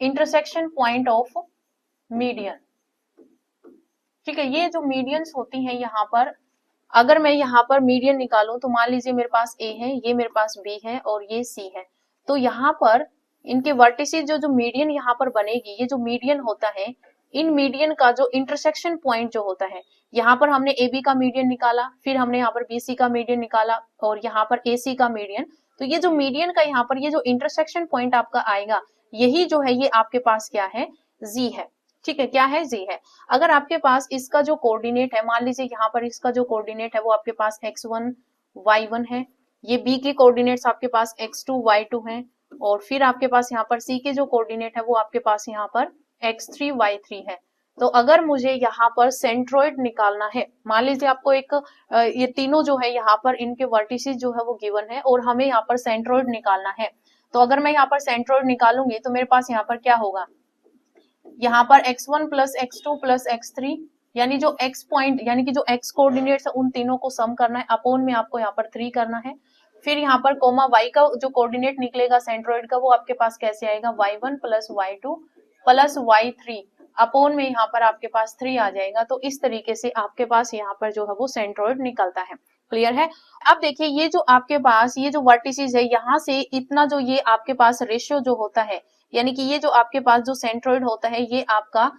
intersection point of median, ठीक है। ये जो मीडियंस होती हैं यहाँ पर, अगर मैं यहाँ पर मीडियन निकालूं तो मान लीजिए मेरे पास ए है, ये मेरे पास बी है और ये सी है, तो यहाँ पर इनके वर्टिसेस जो मीडियन यहाँ पर बनेगी, ये जो मीडियन होता है, इन मीडियन का जो इंटरसेक्शन पॉइंट जो होता है, यहाँ पर हमने ए बी का मीडियन निकाला, फिर हमने यहाँ पर बी सी का मीडियन निकाला और यहाँ पर ए सी का मीडियन, तो ये जो मीडियन का यहाँ पर ये जो इंटरसेक्शन पॉइंट आपका आएगा, यही जो है ये आपके पास क्या है, जी है, ठीक है। क्या है, जी है। अगर आपके पास इसका जो कोऑर्डिनेट है, मान लीजिए यहाँ पर इसका जो कोऑर्डिनेट है वो आपके पास x1 y1 है, ये बी के कोऑर्डिनेट्स आपके पास x2 y2 हैं, और फिर आपके पास यहाँ पर सी के जो कोऑर्डिनेट है वो आपके पास यहाँ पर x3 y3 है। तो अगर मुझे यहाँ पर सेंट्रोइड निकालना है, मान लीजिए आपको एक ये तीनों जो है यहाँ पर इनके वर्टिसेस जो है वो गिवन है और हमें यहाँ पर सेंट्रोइड निकालना है, तो अगर मैं यहाँ पर सेंट्रोइड निकालूंगी तो मेरे पास यहाँ पर क्या होगा, यहाँ पर x1 plus x2 plus x3, यानी जो x पॉइंट यानी कि जो x कोऑर्डिनेट्स है उन तीनों को सम करना है, अपोन में आपको यहाँ पर 3 करना है। फिर यहाँ पर कोमा y का जो कोऑर्डिनेट निकलेगा सेंट्रोइड का, वो आपके पास कैसे आएगा, y1 plus y2 plus y3, upon में यहाँ पर आपके पास 3 आ जाएगा। तो इस तरीके से आपके पास यहाँ पर जो है वो सेंट्रोइड निकलता है। क्लियर है। अब देखिए ये जो आपके पास ये जो वर्टिसेस है, यहाँ से इतना जो ये आपके पास रेशियो जो होता है, यानी कि ये जो आपके पास जो सेंट्रोइड होता है ये आपका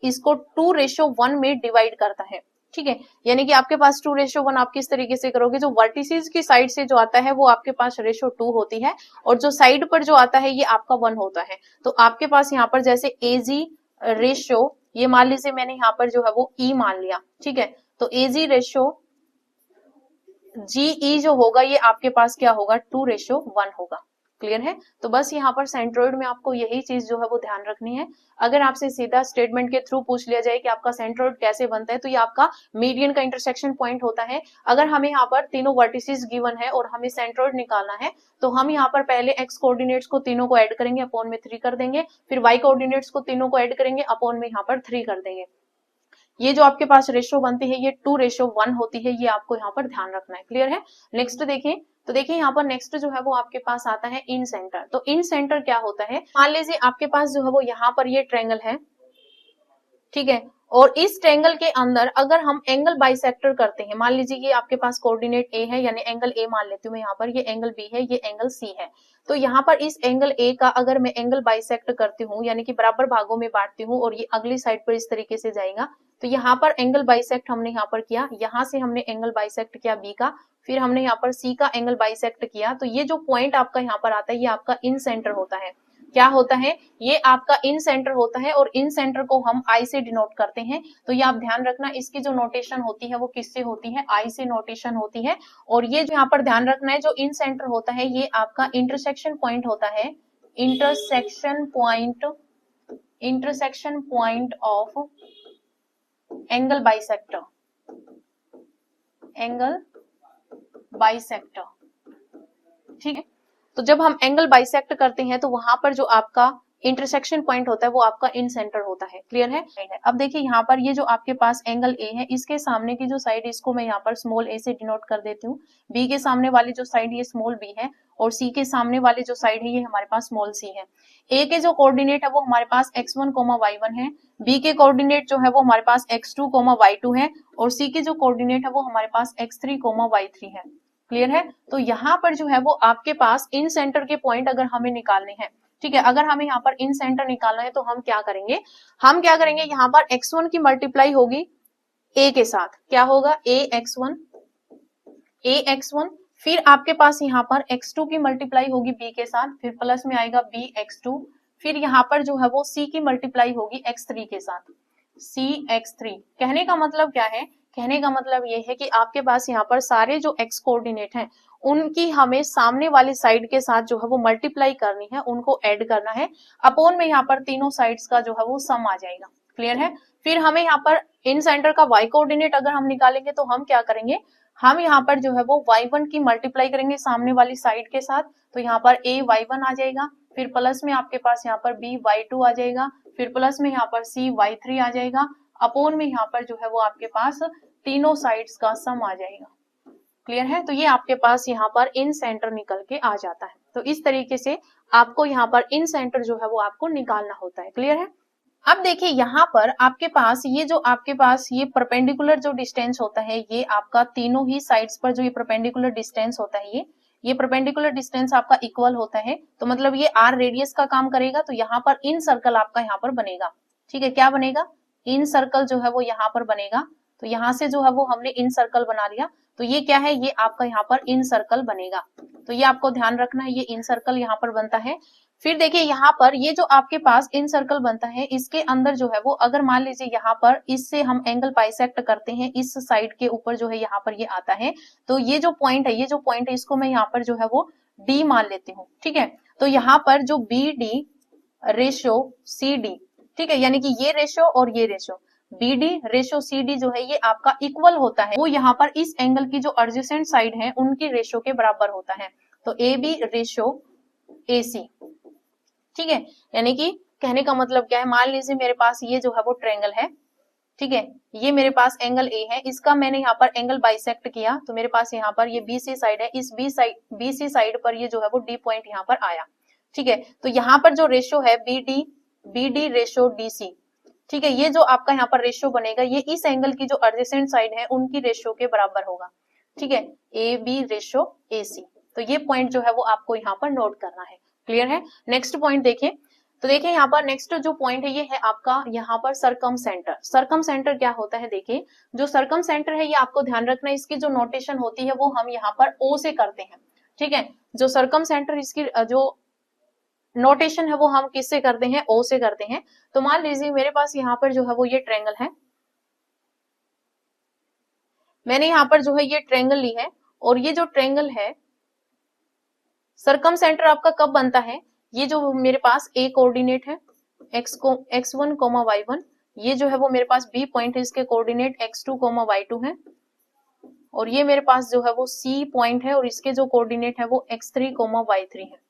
इसको 2:1 में डिवाइड करता है, ठीक है। यानी कि आपके पास 2:1 आप किस तरीके से करोगे, जो वर्टिसेस की साइड से जो आता है वो आपके पास रेशियो 2 होती है, और जो साइड पर जो आता है ये आपका 1 होता है। तो आपके पास यहाँ पर जैसे एजी रेशियो, ये मान लीजिए मैंने यहाँ पर जो है वो ई मान लिया, ठीक है। तो एजी रेशियो जीई जो होगा ये आपके पास क्या होगा, 2:1 होगा। क्लियर है। तो बस यहाँ पर सेंट्रोइड में आपको यही चीज जो है वो ध्यान रखनी है। अगर आपसे सीधा स्टेटमेंट के थ्रू पूछ लिया जाए कि आपका सेंट्रोइड कैसे बनता है, तो ये आपका मीडियन का इंटरसेक्शन पॉइंट होता है। अगर हमें यहाँ पर तीनों वर्टिसेस गिवन है और हमें सेंट्रोइड निकालना है, तो हम यहाँ पर पहले एक्स कोऑर्डिनेट्स को तीनों को ऐड करेंगे, अपॉन में 3 कर देंगे, फिर वाई कोऑर्डिनेट्स को तीनों को ऐड करेंगे, अपॉन में यहाँ पर 3 कर देंगे। ये जो आपके पास रेशियो बनती है ये 2:1 होती है, ये आपको यहाँ पर ध्यान रखना है। क्लियर है। नेक्स्ट देखिए, तो देखिए यहाँ पर नेक्स्ट जो है वो आपके पास आता है इन सेंटर। तो इन सेंटर क्या होता है, मान लीजिए आपके पास जो है वो यहाँ पर ये ट्रायंगल है, ठीक है, और इस ट्रायंगल के अंदर अगर हम एंगल बाइसेक्टर करते हैं, मान लीजिए ये आपके पास कोऑर्डिनेट ए है, यानी एंगल ए मान लेती हूँ मैं यहाँ पर, ये एंगल बी है, ये एंगल सी है। तो यहाँ पर इस एंगल ए का अगर मैं एंगल बाइसेक्ट करती हूँ, यानी कि बराबर भागों में बांटती हूँ, और ये अगली साइड पर इस तरीके से जाएगा, तो यहाँ पर एंगल बाइसेक्ट हमने यहाँ पर किया, यहाँ से हमने एंगल बाइसेक्ट किया बी का, फिर हमने यहाँ पर सी का एंगल बाइसेक्ट किया। तो ये जो पॉइंट आपका यहाँ पर आता है ये आपका इन सेंटर होता है। क्या होता है, ये आपका इन सेंटर होता है, और इन सेंटर को हम आई से डिनोट करते हैं। तो ये आप ध्यान रखना, इसकी जो नोटेशन होती है वो किससे होती है, आई से नोटेशन होती है। और ये जो यहाँ पर ध्यान रखना है, जो इन सेंटर होता है ये आपका इंटरसेक्शन पॉइंट होता है, intersection point of angle bisector, ठीक है। तो जब हम एंगल बाइसेक्ट करते हैं तो वहां पर जो आपका इंटरसेक्शन पॉइंट होता है वो आपका इन सेंटर होता है। क्लियर है? अब देखिए यहाँ पर ये जो आपके पास एंगल ए है, इसके सामने की जो साइड, इसको मैं यहाँ पर स्मॉल ए से डिनोट कर देती हूँ। बी के सामने वाली जो साइड ये स्मॉल बी है, और सी के सामने वाली जो साइड है ये हमारे पास स्मॉल सी है। ए के जो कोऑर्डिनेट है वो हमारे पास x1, y1 है। बी के कोऑर्डिनेट जो है वो हमारे पास x2, y2 है, और सी के जो कोऑर्डिनेट है वो हमारे पास x3, y3 है। क्लियर है? तो यहाँ पर जो है वो आपके पास इन सेंटर के पॉइंट अगर हमें निकालने हैं, ठीक है, अगर हमें यहाँ पर इन सेंटर निकालना है तो हम क्या करेंगे, यहाँ पर x1 की मल्टीप्लाई होगी a के साथ, क्या होगा, ax1, फिर आपके पास यहाँ पर x2 की मल्टीप्लाई होगी b के साथ, फिर प्लस में आएगा bx2, फिर यहाँ पर जो है वो c की मल्टीप्लाई होगी x3 के साथ, cx3। कहने का मतलब क्या है, कहने का मतलब ये है कि आपके पास यहाँ पर सारे जो x कोऑर्डिनेट हैं उनकी हमें सामने वाली साइड के साथ जो है वो मल्टीप्लाई करनी है, उनको ऐड करना है, अपॉन में यहाँ पर तीनों साइड्स का जो है वो सम आ जाएगा। क्लियर है? फिर हमें यहाँ पर इन सेंटर का y कोऑर्डिनेट अगर हम निकालेंगे तो हम क्या करेंगे, हम यहाँ पर जो है वो y1 की मल्टीप्लाई करेंगे सामने वाली साइड के साथ, तो यहाँ पर a y1 आ जाएगा, फिर प्लस में आपके पास यहाँ पर b y2 आ जाएगा, फिर प्लस में यहाँ पर c y3 आ जाएगा, अपॉन में यहाँ पर जो है वो आपके पास तीनों साइड्स का सम आ जाएगा। क्लियर है? तो ये आपके पास यहाँ पर इन सेंटर निकल के आ जाता है। तो इस तरीके से आपको यहाँ पर इन सेंटर जो है वो आपको निकालना होता है। क्लियर है? अब देखिए यहाँ पर आपके पास ये जो आपके पास ये परपेंडिकुलर जो डिस्टेंस होता है, ये आपका तीनों ही साइड्स पर जो ये परपेंडिकुलर डिस्टेंस होता है, ये परपेंडिकुलर डिस्टेंस आपका इक्वल होता है, तो मतलब ये r रेडियस का काम करेगा, तो यहाँ पर इन सर्कल आपका यहाँ पर बनेगा। ठीक है, क्या बनेगा, इन सर्कल जो है वो यहाँ पर बनेगा। तो यहाँ से जो है वो हमने इन सर्कल बना लिया, तो ये क्या है, ये आपका यहाँ पर इन सर्कल बनेगा। तो ये आपको ध्यान रखना है, ये इन सर्कल यहाँ पर बनता है। फिर देखिए यहाँ पर ये जो आपके पास इन सर्कल बनता है, इसके अंदर जो है वो अगर मान लीजिए यहाँ पर इससे हम एंगल बाइसेक्ट करते हैं, इस साइड के ऊपर जो है यहाँ पर ये आता है, तो ये जो पॉइंट है, इसको मैं यहाँ पर जो है वो डी मान लेती हूँ। ठीक है, तो यहाँ पर जो B D ratio C D, ठीक है, यानी कि ये रेशो और ये ratio B D ratio C D जो है ये आपका इक्वल होता है, वो यहाँ पर इस एंगल की जो एडजेसेंट साइड है उनकी रेशो के बराबर होता है। तो ए बी रेशो ए सी, ठीक है, यानी कि कहने का मतलब क्या है, मान लीजिए मेरे पास ये जो है वो ट्रायंगल है, ठीक है, ये मेरे पास एंगल ए है, इसका मैंने यहाँ पर एंगल बाइसेक्ट किया, तो मेरे पास यहाँ पर ये बीसी साइड है, इस बीसी साइड पर ये जो है वो डी पॉइंट यहाँ पर आया। ठीक है, तो यहाँ पर जो रेशो है B D ratio D C, ठीक है, ये जो आपका यहाँ पर रेशो बनेगा ये इस एंगल की जो एडजेसेंट साइड है उनकी रेशो के बराबर होगा। ठीक है, ए बी रेशो ए सी, तो ये पॉइंट जो है वो आपको यहाँ पर नोट करना है। क्लियर है? नेक्स्ट पॉइंट देखिए, तो देखिए यहाँ पर नेक्स्ट जो पॉइंट है ये है आपका यहाँ पर सरकम सेंटर। सरकम सेंटर क्या होता है, देखिए जो सरकम सेंटर है ये आपको ध्यान रखना है, इसकी जो नोटेशन होती है वो हम यहाँ पर ओ से करते हैं। ठीक है, जो सरकम सेंटर इसकी जो नोटेशन है वो हम किससे करते हैं, ओ से करते हैं। तो मान लीजिए मेरे पास यहाँ पर जो है वो ये ट्रायंगल है, मैंने यहाँ पर जो है ये ट्रायंगल ली है, और ये जो ट्रायंगल है सरकम सेंटर आपका कब बनता है, ये जो मेरे पास ए कोऑर्डिनेट है x1, y1, ये जो है वो मेरे पास बी पॉइंट है, इसके कोऑर्डिनेट x2, y2 है, और ये मेरे पास जो है वो सी पॉइंट है और इसके जो कोऑर्डिनेट है वो x3, y3 है।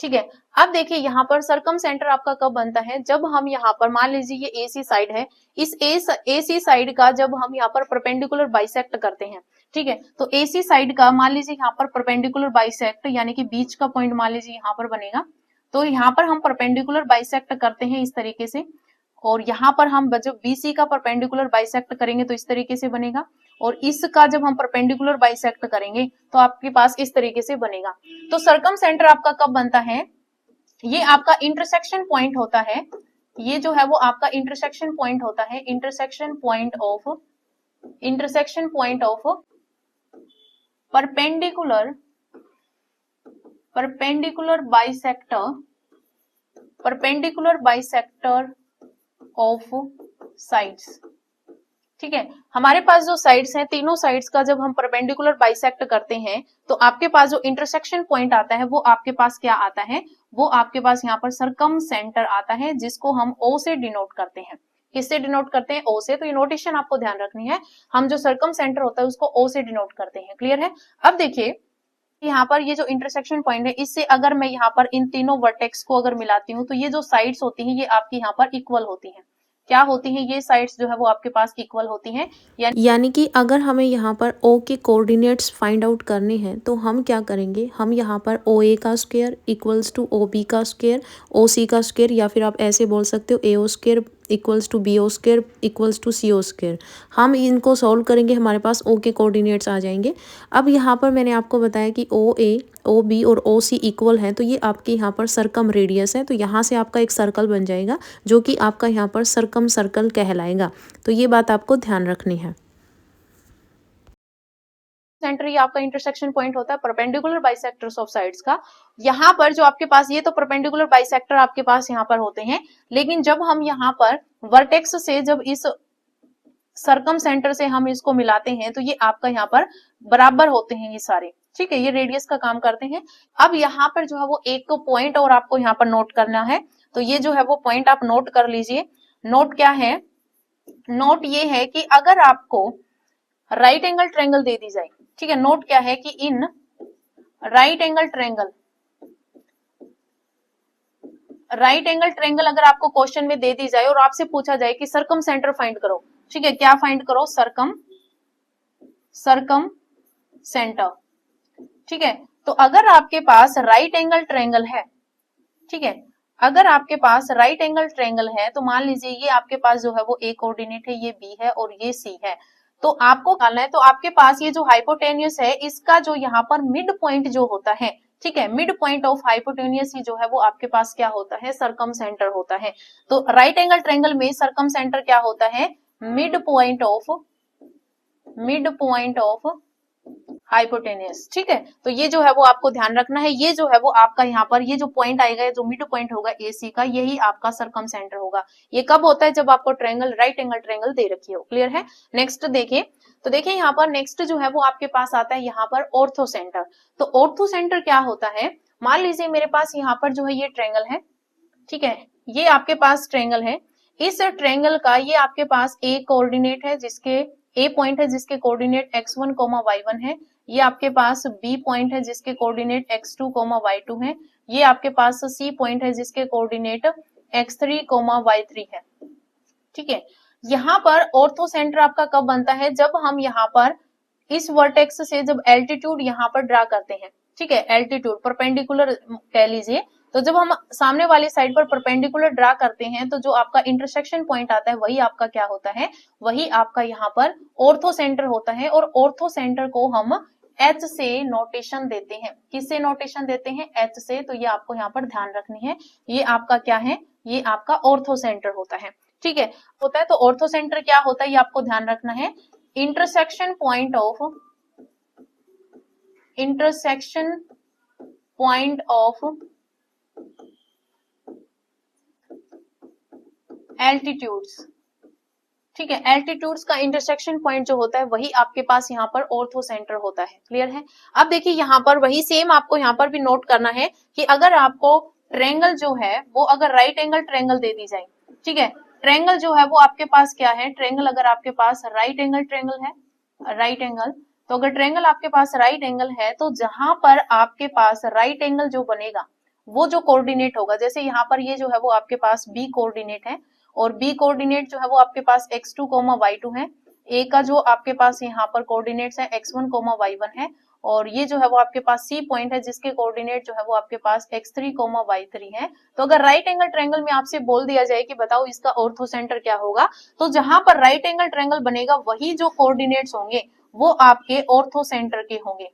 ठीक है, अब देखिए यहाँ पर सरकम सेंटर आपका कब बनता है, जब हम यहाँ पर मान लीजिए ये AC साइड है, इस AC साइड का जब हम यहाँ पर परपेंडिकुलर बाइसेक्ट करते हैं। ठीक है, तो AC साइड का मान लीजिए यहाँ पर परपेंडिकुलर बाइसेक्ट, यानी कि बीच का पॉइंट मान लीजिए यहाँ पर बनेगा, तो यहाँ पर हम परपेंडिकुलर बाइसेक्ट करते हैं इस तरीके से, और यहाँ पर हम जब BC का परपेंडिकुलर बाइसेक्ट करेंगे तो इस तरीके से बनेगा, और इसका जब हम परपेंडिकुलर बाइसेक्ट करेंगे तो आपके पास इस तरीके से बनेगा। तो सरकम सेंटर आपका कब बनता है, ये आपका इंटरसेक्शन पॉइंट होता है, ये जो है वो आपका इंटरसेक्शन पॉइंट होता है, intersection point of perpendicular bisector of sides. ठीक है, हमारे पास जो साइड्स हैं, तीनों साइड्स का जब हम परपेंडिकुलर बाइसेक्ट करते हैं तो आपके पास जो इंटरसेक्शन पॉइंट आता है वो आपके पास क्या आता है, वो आपके पास यहाँ पर सरकम सेंटर आता है, जिसको हम ओ से डिनोट करते हैं। किससे डिनोट करते हैं, ओ से। तो ये नोटेशन आपको ध्यान रखनी है, हम जो सरकम सेंटर होता है उसको ओ से डिनोट करते हैं। क्लियर है? अब देखिए यहाँ पर ये जो इंटरसेक्शन पॉइंट है, इससे अगर मैं यहाँ पर इन तीनों वर्टेक्स को अगर मिलाती हूँ तो ये जो साइड्स होती हैं ये आपकी यहाँ पर इक्वल होती हैं। क्या होती हैं? ये साइड्स जो है वो आपके पास इक्वल होती हैं। यानी कि अगर हमें यहाँ पर ओ के कोऑर्डिनेट्स फाइंड आउट करने हैं तो हम क्या करेंगे, हम यहाँ पर ओ ए का square equals to O B का स्क्वायर, ओ सी का स्क्वायर, या फिर आप ऐसे बोल सकते हो A O square equals to B O square equals to C O square. हम इनको सॉल्व करेंगे, हमारे पास ओ के कोऑर्डिनेट्स आ जाएंगे। अब यहाँ पर मैंने आपको बताया कि ओ ए, ओ बी और ओ सी इक्वल हैं, तो ये आपके यहाँ पर सर्कम रेडियस है, तो यहाँ से आपका एक सर्कल बन जाएगा जो कि आपका यहाँ पर सर्कम सर्कल कहलाएगा। तो ये बात आपको ध्यान रखनी है। सेंटर ये आपका इंटरसेक्शन पॉइंट होता है परपेंडिकुलर बाइसेक्टर्स ऑफ साइड्स का। यहाँ पर जो आपके पास ये तो परपेंडिकुलर बाइसेक्टर आपके पास यहाँ पर होते हैं, लेकिन जब हम यहाँ पर वर्टेक्स से जब इस सर्कम सेंटर से हम इसको मिलाते हैं तो ये आपका यहाँ पर बराबर होते हैं ये सारे, ठीक है, ये रेडियस का काम करते हैं। अब यहाँ पर जो है वो एक पॉइंट और आपको यहाँ पर नोट करना है, तो ये जो है वो पॉइंट आप नोट कर लीजिए। नोट क्या है? नोट ये है कि अगर आपको राइट एंगल ट्रायंगल दे दी जाए, ठीक है, नोट क्या है कि इन राइट एंगल ट्रायंगल अगर आपको क्वेश्चन में दे दी जाए और आपसे पूछा जाए कि सर्कम सेंटर फाइंड करो, ठीक है, क्या फाइंड करो? सर्कम सेंटर, ठीक है। तो अगर आपके पास राइट एंगल ट्रायंगल है, ठीक है, अगर आपके पास राइट एंगल ट्रायंगल है तो मान लीजिए ये आपके पास जो है वो ए कोऑर्डिनेट है, ये बी है और ये सी है, तो आपको निकालना है। तो आपके पास ये जो हाइपोटेन्यूस है इसका जो यहाँ पर मिड पॉइंट जो होता है, ठीक है, मिड पॉइंट ऑफ हाइपोटेन्यूस ही जो है वो आपके पास क्या होता है? सर्कम सेंटर होता है। तो राइट एंगल ट्रायंगल में सर्कम सेंटर क्या होता है? मिड पॉइंट ऑफ हाइपोटेनियस, ठीक है। तो ये जो है वो आपको ध्यान रखना है, ये जो है वो आपका यहाँ पर ये जो पॉइंट आएगा, जो मिड पॉइंट होगा एसी का, यही आपका सर्कम सेंटर होगा। ये कब होता है? जब आपको ट्रायंगल राइट एंगल ट्रायंगल दे रखी हो। क्लियर है? नेक्स्ट देखिए, तो देखिए यहाँ पर नेक्स्ट जो है वो आपके पास आता है यहाँ पर ऑर्थो सेंटर। तो ऑर्थो सेंटर क्या होता है? मान लीजिए मेरे पास यहाँ पर जो है ये ट्रायंगल है, ठीक है, ये आपके पास ट्रायंगल है। इस ट्रायंगल का ये आपके पास ए कोऑर्डिनेट है, जिसके ए पॉइंट है जिसके कोऑर्डिनेट x1, y1 है। ये आपके पास बी पॉइंट है जिसके कोऑर्डिनेट x2, y2 है। ये आपके पास सी पॉइंट है जिसके कोऑर्डिनेट x3, y3 है, ठीक है। यहाँ पर ऑर्थो सेंटर आपका कब बनता है? जब हम यहाँ पर इस वर्टेक्स से जब एल्टीट्यूड यहाँ पर ड्रा करते हैं, ठीक है, एल्टीट्यूड परपेंडिकुलर कह लीजिए, तो जब हम सामने वाली साइड पर परपेंडिकुलर ड्रा करते हैं तो जो आपका इंटरसेक्शन पॉइंट आता है वही आपका क्या होता है? वही आपका यहाँ पर ऑर्थो सेंटर होता है। और ऑर्थो सेंटर को हम एच से नोटेशन देते हैं। किससे नोटेशन देते हैं? एच से। तो ये आपको यहाँ पर ध्यान रखनी है, ये आपका क्या है? ये आपका ऑर्थो सेंटर होता है, ठीक है, होता है। तो ऑर्थो सेंटर क्या होता है ये आपको ध्यान रखना है। इंटरसेक्शन पॉइंट ऑफ एल्टीट्यूड्स, ठीक है, एल्टीट्यूड्स का इंटरसेक्शन पॉइंट जो होता है वही आपके पास यहाँ पर ऑर्थो सेंटर होता है। क्लियर है? अब देखिए यहाँ पर वही सेम आपको यहाँ पर भी नोट करना है कि अगर आपको ट्रायंगल जो है वो अगर राइट एंगल ट्रायंगल दे दी जाए, ठीक है, ट्रायंगल जो है वो आपके पास क्या है? ट्रायंगल अगर आपके पास राइट एंगल ट्रायंगल है, राइट एंगल, तो अगर ट्रायंगल आपके पास राइट एंगल है तो जहां पर आपके पास राइट एंगल जो बनेगा वो जो कोऑर्डिनेट होगा, जैसे यहाँ पर ये जो है वो आपके पास बी कोऑर्डिनेट है और बी कोऑर्डिनेट जो है वो आपके पास x2, y2 है। ए का जो आपके पास यहाँ पर कोऑर्डिनेट्स है x1, y1 है और ये जो है वो आपके पास सी पॉइंट है जिसके कोऑर्डिनेट जो है वो आपके पास x3, y3 है। तो अगर राइट एंगल ट्रायंगल में आपसे बोल दिया जाए कि बताओ इसका ऑर्थो सेंटर क्या होगा, तो जहां पर राइट एंगल ट्रायंगल बनेगा वही जो कोऑर्डिनेट्स होंगे वो आपके ऑर्थो सेंटर के होंगे।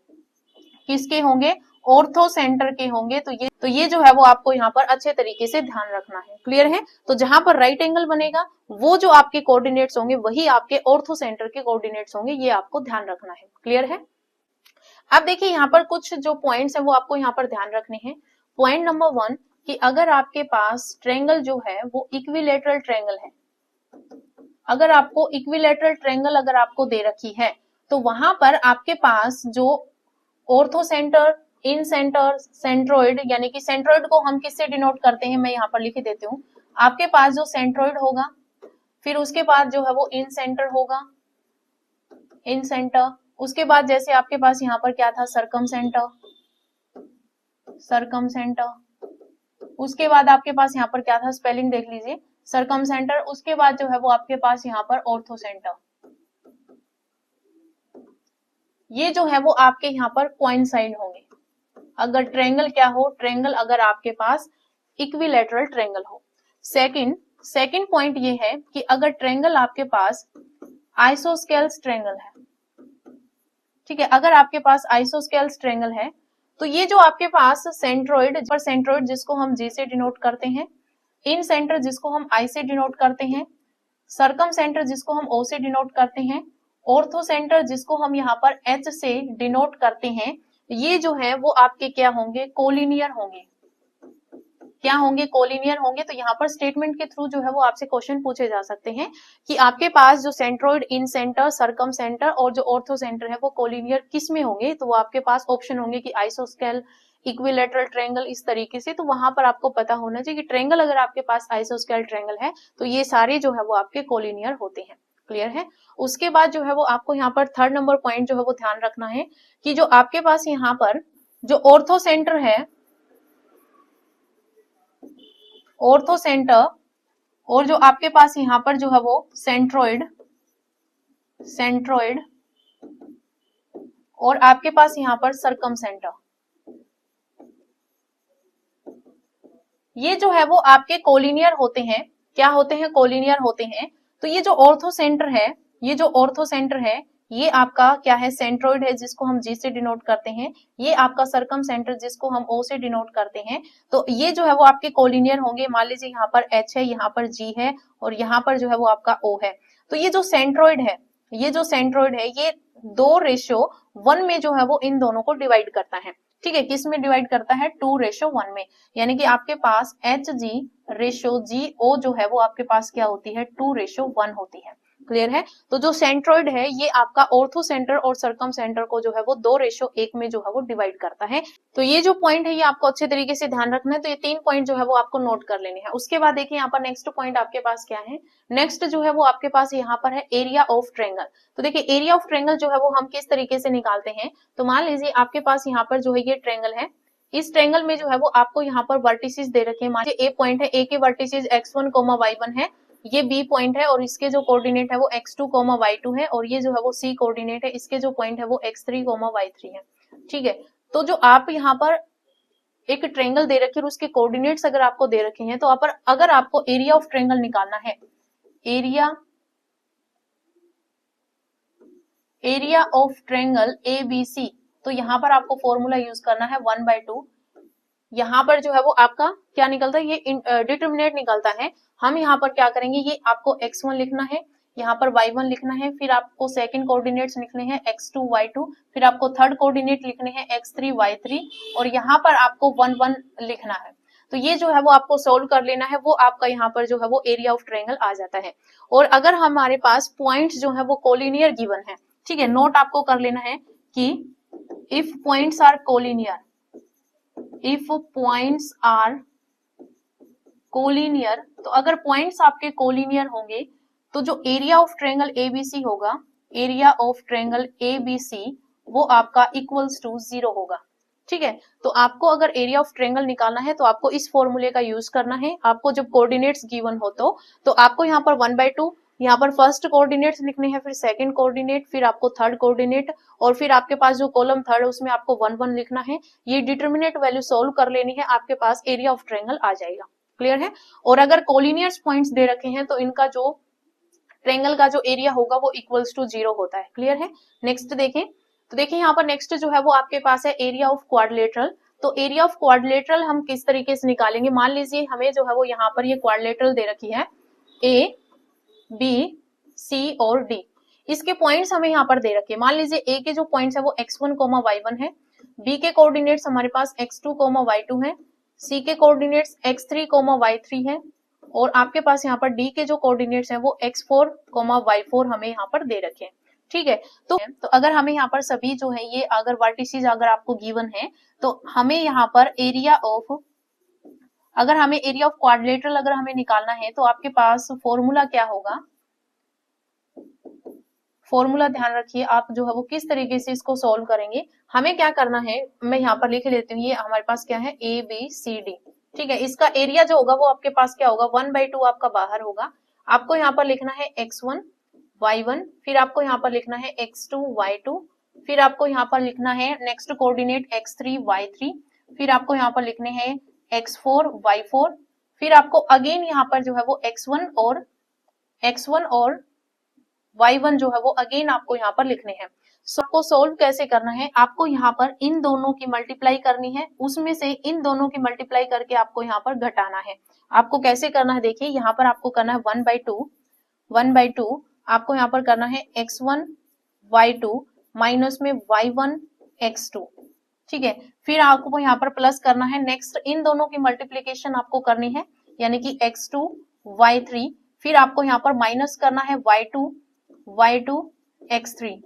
किसके होंगे? ऑर्थो सेंटर के होंगे। तो ये जो है वो आपको यहाँ पर अच्छे तरीके से ध्यान रखना है। क्लियर है? तो जहां पर राइट एंगल बनेगा वो जो आपके कोऑर्डिनेट्स होंगे वही आपके ऑर्थो सेंटर के कोऑर्डिनेट्स होंगे, ये आपको ध्यान रखना है। क्लियर है? अब देखिए यहाँ पर कुछ जो पॉइंट्स है वो आपको यहाँ पर ध्यान रखने हैं। पॉइंट नंबर 1 कि अगर आपके पास ट्रायंगल जो है वो इक्विलेटरल ट्रायंगल है, अगर आपको इक्विलेटरल ट्रायंगल अगर आपको दे रखी है तो वहां पर आपके पास जो ऑर्थो सेंटर, इन सेंटर, सेंट्रोइड, यानी कि सेंट्रोइड को हम किससे डिनोट करते हैं मैं यहाँ पर लिख देती हूँ। आपके पास जो सेंट्रोइड होगा, फिर उसके बाद जो है वो इन सेंटर होगा, इन सेंटर, उसके बाद जैसे आपके पास यहाँ पर क्या था? Circumcentre, circumcentre. उसके बाद आपके पास यहाँ पर क्या था, स्पेलिंग देख लीजिए, सरकम सेंटर। उसके बाद जो है वो आपके पास यहाँ पर ऑर्थो सेंटर। ये जो है वो आपके यहाँ पर कोइंसाइड होंगे अगर ट्रेंगल क्या हो, ट्रेंगल अगर आपके पास इक्विलैटरल ट्रेंगल हो। सेकंड पॉइंट ये है कि अगर ट्रेंगल आपके पास आइसोस्केल्स ट्रेंगल है, ठीक है, अगर आपके पास आइसोस्केल्स ट्रेंगल है तो ये जो आपके पास सेंट्रोइड जिसको हम जी से डिनोट करते हैं, इन सेंटर जिसको हम आई से डिनोट करते हैं, सरकम सेंटर जिसको हम ओ से डिनोट करते हैं, ऑर्थो सेंटर जिसको हम यहाँ पर एच से डिनोट करते हैं, ये जो है वो आपके क्या होंगे, कोलिनियर होंगे। क्या होंगे, कोलिनियर होंगे। तो यहाँ पर स्टेटमेंट के थ्रू जो है वो आपसे क्वेश्चन पूछे जा सकते हैं कि आपके पास जो सेंट्रोइड, इन सेंटर, सरकम सेंटर और जो ऑर्थो सेंटर है वो कोलिनियर किस में होंगे, तो वो आपके पास ऑप्शन होंगे कि आइसोस्केल, इक्विलैटरल ट्रायंगल, इस तरीके से। तो वहां पर आपको पता होना चाहिए कि ट्रायंगल अगर आपके पास आइसोस्केल ट्रायंगल है तो ये सारे जो है वो आपके कोलिनियर होते हैं। क्लियर है। उसके बाद जो है वो आपको यहाँ पर थर्ड नंबर पॉइंट जो है वो ध्यान रखना है कि जो आपके पास यहाँ पर जो ऑर्थो सेंटर है, ऑर्थो सेंटर, और जो आपके पास यहाँ पर जो है वो सेंट्रोइड और आपके पास यहाँ पर सरकम सेंटर, ये जो है वो आपके कोलिनियर होते हैं। क्या होते हैं, कोलिनियर होते हैं। तो ये जो ऑर्थो सेंटर है, ये जो ऑर्थो सेंटर है ये आपका क्या है, सेंट्रोइड है जिसको हम जी से डिनोट करते हैं, ये आपका सरकम सेंटर जिसको हम ओ से डिनोट करते हैं। तो ये जो है वो आपके कोलिनियर होंगे। मान लीजिए यहाँ पर एच है, यहाँ पर जी है और यहाँ पर जो है वो आपका ओ है। तो ये जो सेंट्रोइड है, ये जो सेंट्रोइड है ये 2:1 में जो है वो इन दोनों को डिवाइड करता है। ठीक है, किस में डिवाइड करता है, 2:1 में। यानी कि आपके पास एच जी रेशो जी ओ जो है वो आपके पास क्या होती है, 2:1 होती है। क्लियर है। तो जो सेंट्रोइड है ये आपका ऑर्थो सेंटर और सरकम सेंटर को जो है वो 2:1 में जो है वो डिवाइड करता है। तो ये जो पॉइंट है ये आपको अच्छे तरीके से ध्यान रखना है। तो ये 3 पॉइंट जो है वो आपको नोट कर लेने हैं। उसके बाद देखिए यहाँ पर नेक्स्ट पॉइंट आपके पास क्या है, नेक्स्ट जो है वो आपके पास यहाँ पर है एरिया ऑफ ट्रायंगल। तो देखिए एरिया ऑफ ट्रायंगल जो है वो हम किस तरीके से निकालते हैं। तो मान लीजिए आपके पास यहाँ पर जो है ये ट्रायंगल है, इस ट्रायंगल में जो है वो आपको यहाँ पर वर्टिसेस दे रखे हैं। मान लीजिए ए पॉइंट है, ए के वर्टिसेस x1, y1 है, ये बी पॉइंट है और इसके जो कोऑर्डिनेट है वो x2, y2 है, और ये जो है वो सी कोऑर्डिनेट है, इसके जो पॉइंट है वो x3, y3 है। ठीक है। तो जो आप यहाँ पर एक ट्रायंगल दे रखी है और उसके कोऑर्डिनेट्स अगर आपको दे रखे हैं, तो अगर आपको एरिया ऑफ ट्रायंगल निकालना है, एरिया ऑफ ट्रायंगल ABC, तो यहाँ पर आपको फॉर्मूला यूज करना है 1/2। यहाँ पर जो है वो आपका क्या निकलता है, ये डिटरमिनेट निकलता है। हम यहाँ पर क्या करेंगे, ये आपको x1 लिखना है, यहाँ पर y1 लिखना है, फिर आपको सेकंड कोऑर्डिनेट्स लिखने हैं x2, y2, फिर आपको थर्ड कोऑर्डिनेट लिखने हैं x3, y3, और यहाँ पर आपको 1, 1 लिखना है। तो ये जो है वो आपको सोल्व कर लेना है, वो आपका यहाँ पर जो है वो एरिया ऑफ ट्रायंगल आ जाता है। और अगर हमारे पास पॉइंट्स जो है वो कोलिनियर गिवन है, ठीक है, नोट आपको कर लेना है कि if points are collinear, if points are collinear, तो अगर पॉइंट्स आपके कोलिनियर होंगे तो जो एरिया ऑफ ट्रायंगल एबीसी होगा, एरिया ऑफ ट्रायंगल एबीसी वो आपका इक्वल्स टू 0 होगा। ठीक है। तो आपको अगर एरिया ऑफ ट्रायंगल निकालना है तो आपको इस फॉर्मूले का यूज करना है। आपको जब कोऑर्डिनेट्स गिवन हो तो आपको यहाँ पर 1/2, यहाँ पर फर्स्ट कोऑर्डिनेट्स लिखने हैं, फिर सेकंड कोऑर्डिनेट, फिर आपको थर्ड कोऑर्डिनेट, और फिर आपके पास जो कॉलम थर्ड है उसमें आपको 1, 1 लिखना है। ये डिटरमिनेट वैल्यू सोल्व कर लेनी है, आपके पास एरिया ऑफ ट्रायंगल आ जाएगा। क्लियर है। और अगर कोलिनियर्स पॉइंट्स दे रखे हैं तो इनका जो ट्रायंगल का जो एरिया होगा वो इक्वल्स टू 0 होता है। क्लियर है। नेक्स्ट देखें, तो देखिए यहाँ पर नेक्स्ट जो है वो आपके पास है एरिया ऑफ क्वाड्रिलेटरल। तो एरिया ऑफ क्वाड्रिलेटरल हम किस तरीके से निकालेंगे, मान लीजिए हमें जो है वो यहाँ पर ये क्वाड्रिलेटरल दे रखी है ए, बी, सी और डी, इसके पॉइंट्स हमें यहाँ पर दे रखे हैं। मान लीजिए ए के जो पॉइंट्स है वो x1, y1 है, बी के कोऑर्डिनेट्स हमारे पास x2, y2 है, सी के कोऑर्डिनेट्स x3, y3 है, और आपके पास यहाँ पर डी के जो कोऑर्डिनेट्स हैं वो x4, y4 हमें यहाँ पर दे रखे हैं। ठीक है। तो अगर हमें यहाँ पर सभी जो है ये अगर वर्टिसेस अगर आपको गिवन है तो हमें यहाँ पर एरिया ऑफ, अगर हमें एरिया ऑफ क्वाड्रिलेटरल अगर हमें निकालना है तो आपके पास फॉर्मूला क्या होगा, फॉर्मूला ध्यान रखिए आप जो है वो किस तरीके से इसको सॉल्व करेंगे। हमें क्या करना है, मैं यहाँ पर लिख लेती हूँ, ये हमारे पास क्या है ए बी सी डी, ठीक है। इसका एरिया जो होगा वो आपके पास क्या होगा, 1/2 आपका बाहर होगा। आपको यहाँ पर लिखना है x1 y1, फिर आपको यहाँ पर लिखना है x2 y2, फिर आपको यहाँ पर लिखना है नेक्स्ट कोऑर्डिनेट x3 y3, फिर आपको यहाँ पर लिखने हैं x4 y4, फिर आपको अगेन यहाँ पर जो है वो x1 और y1 जो है वो अगेन आपको यहाँ पर लिखने हैं। सो आपको सोल्व कैसे करना है, आपको यहाँ पर इन दोनों की मल्टीप्लाई करनी है, उसमें से इन दोनों की मल्टीप्लाई करके आपको यहाँ पर घटाना है। आपको कैसे करना है, देखिए यहाँ पर आपको करना है 1/2 आपको यहाँ पर करना है x1 y2 माइनस में y1 x2, ठीक है। फिर आपको यहाँ पर प्लस करना है, नेक्स्ट इन दोनों की मल्टीप्लीकेशन आपको करनी है, यानी कि x2 y3, फिर आपको यहाँ पर माइनस करना है y2 x3,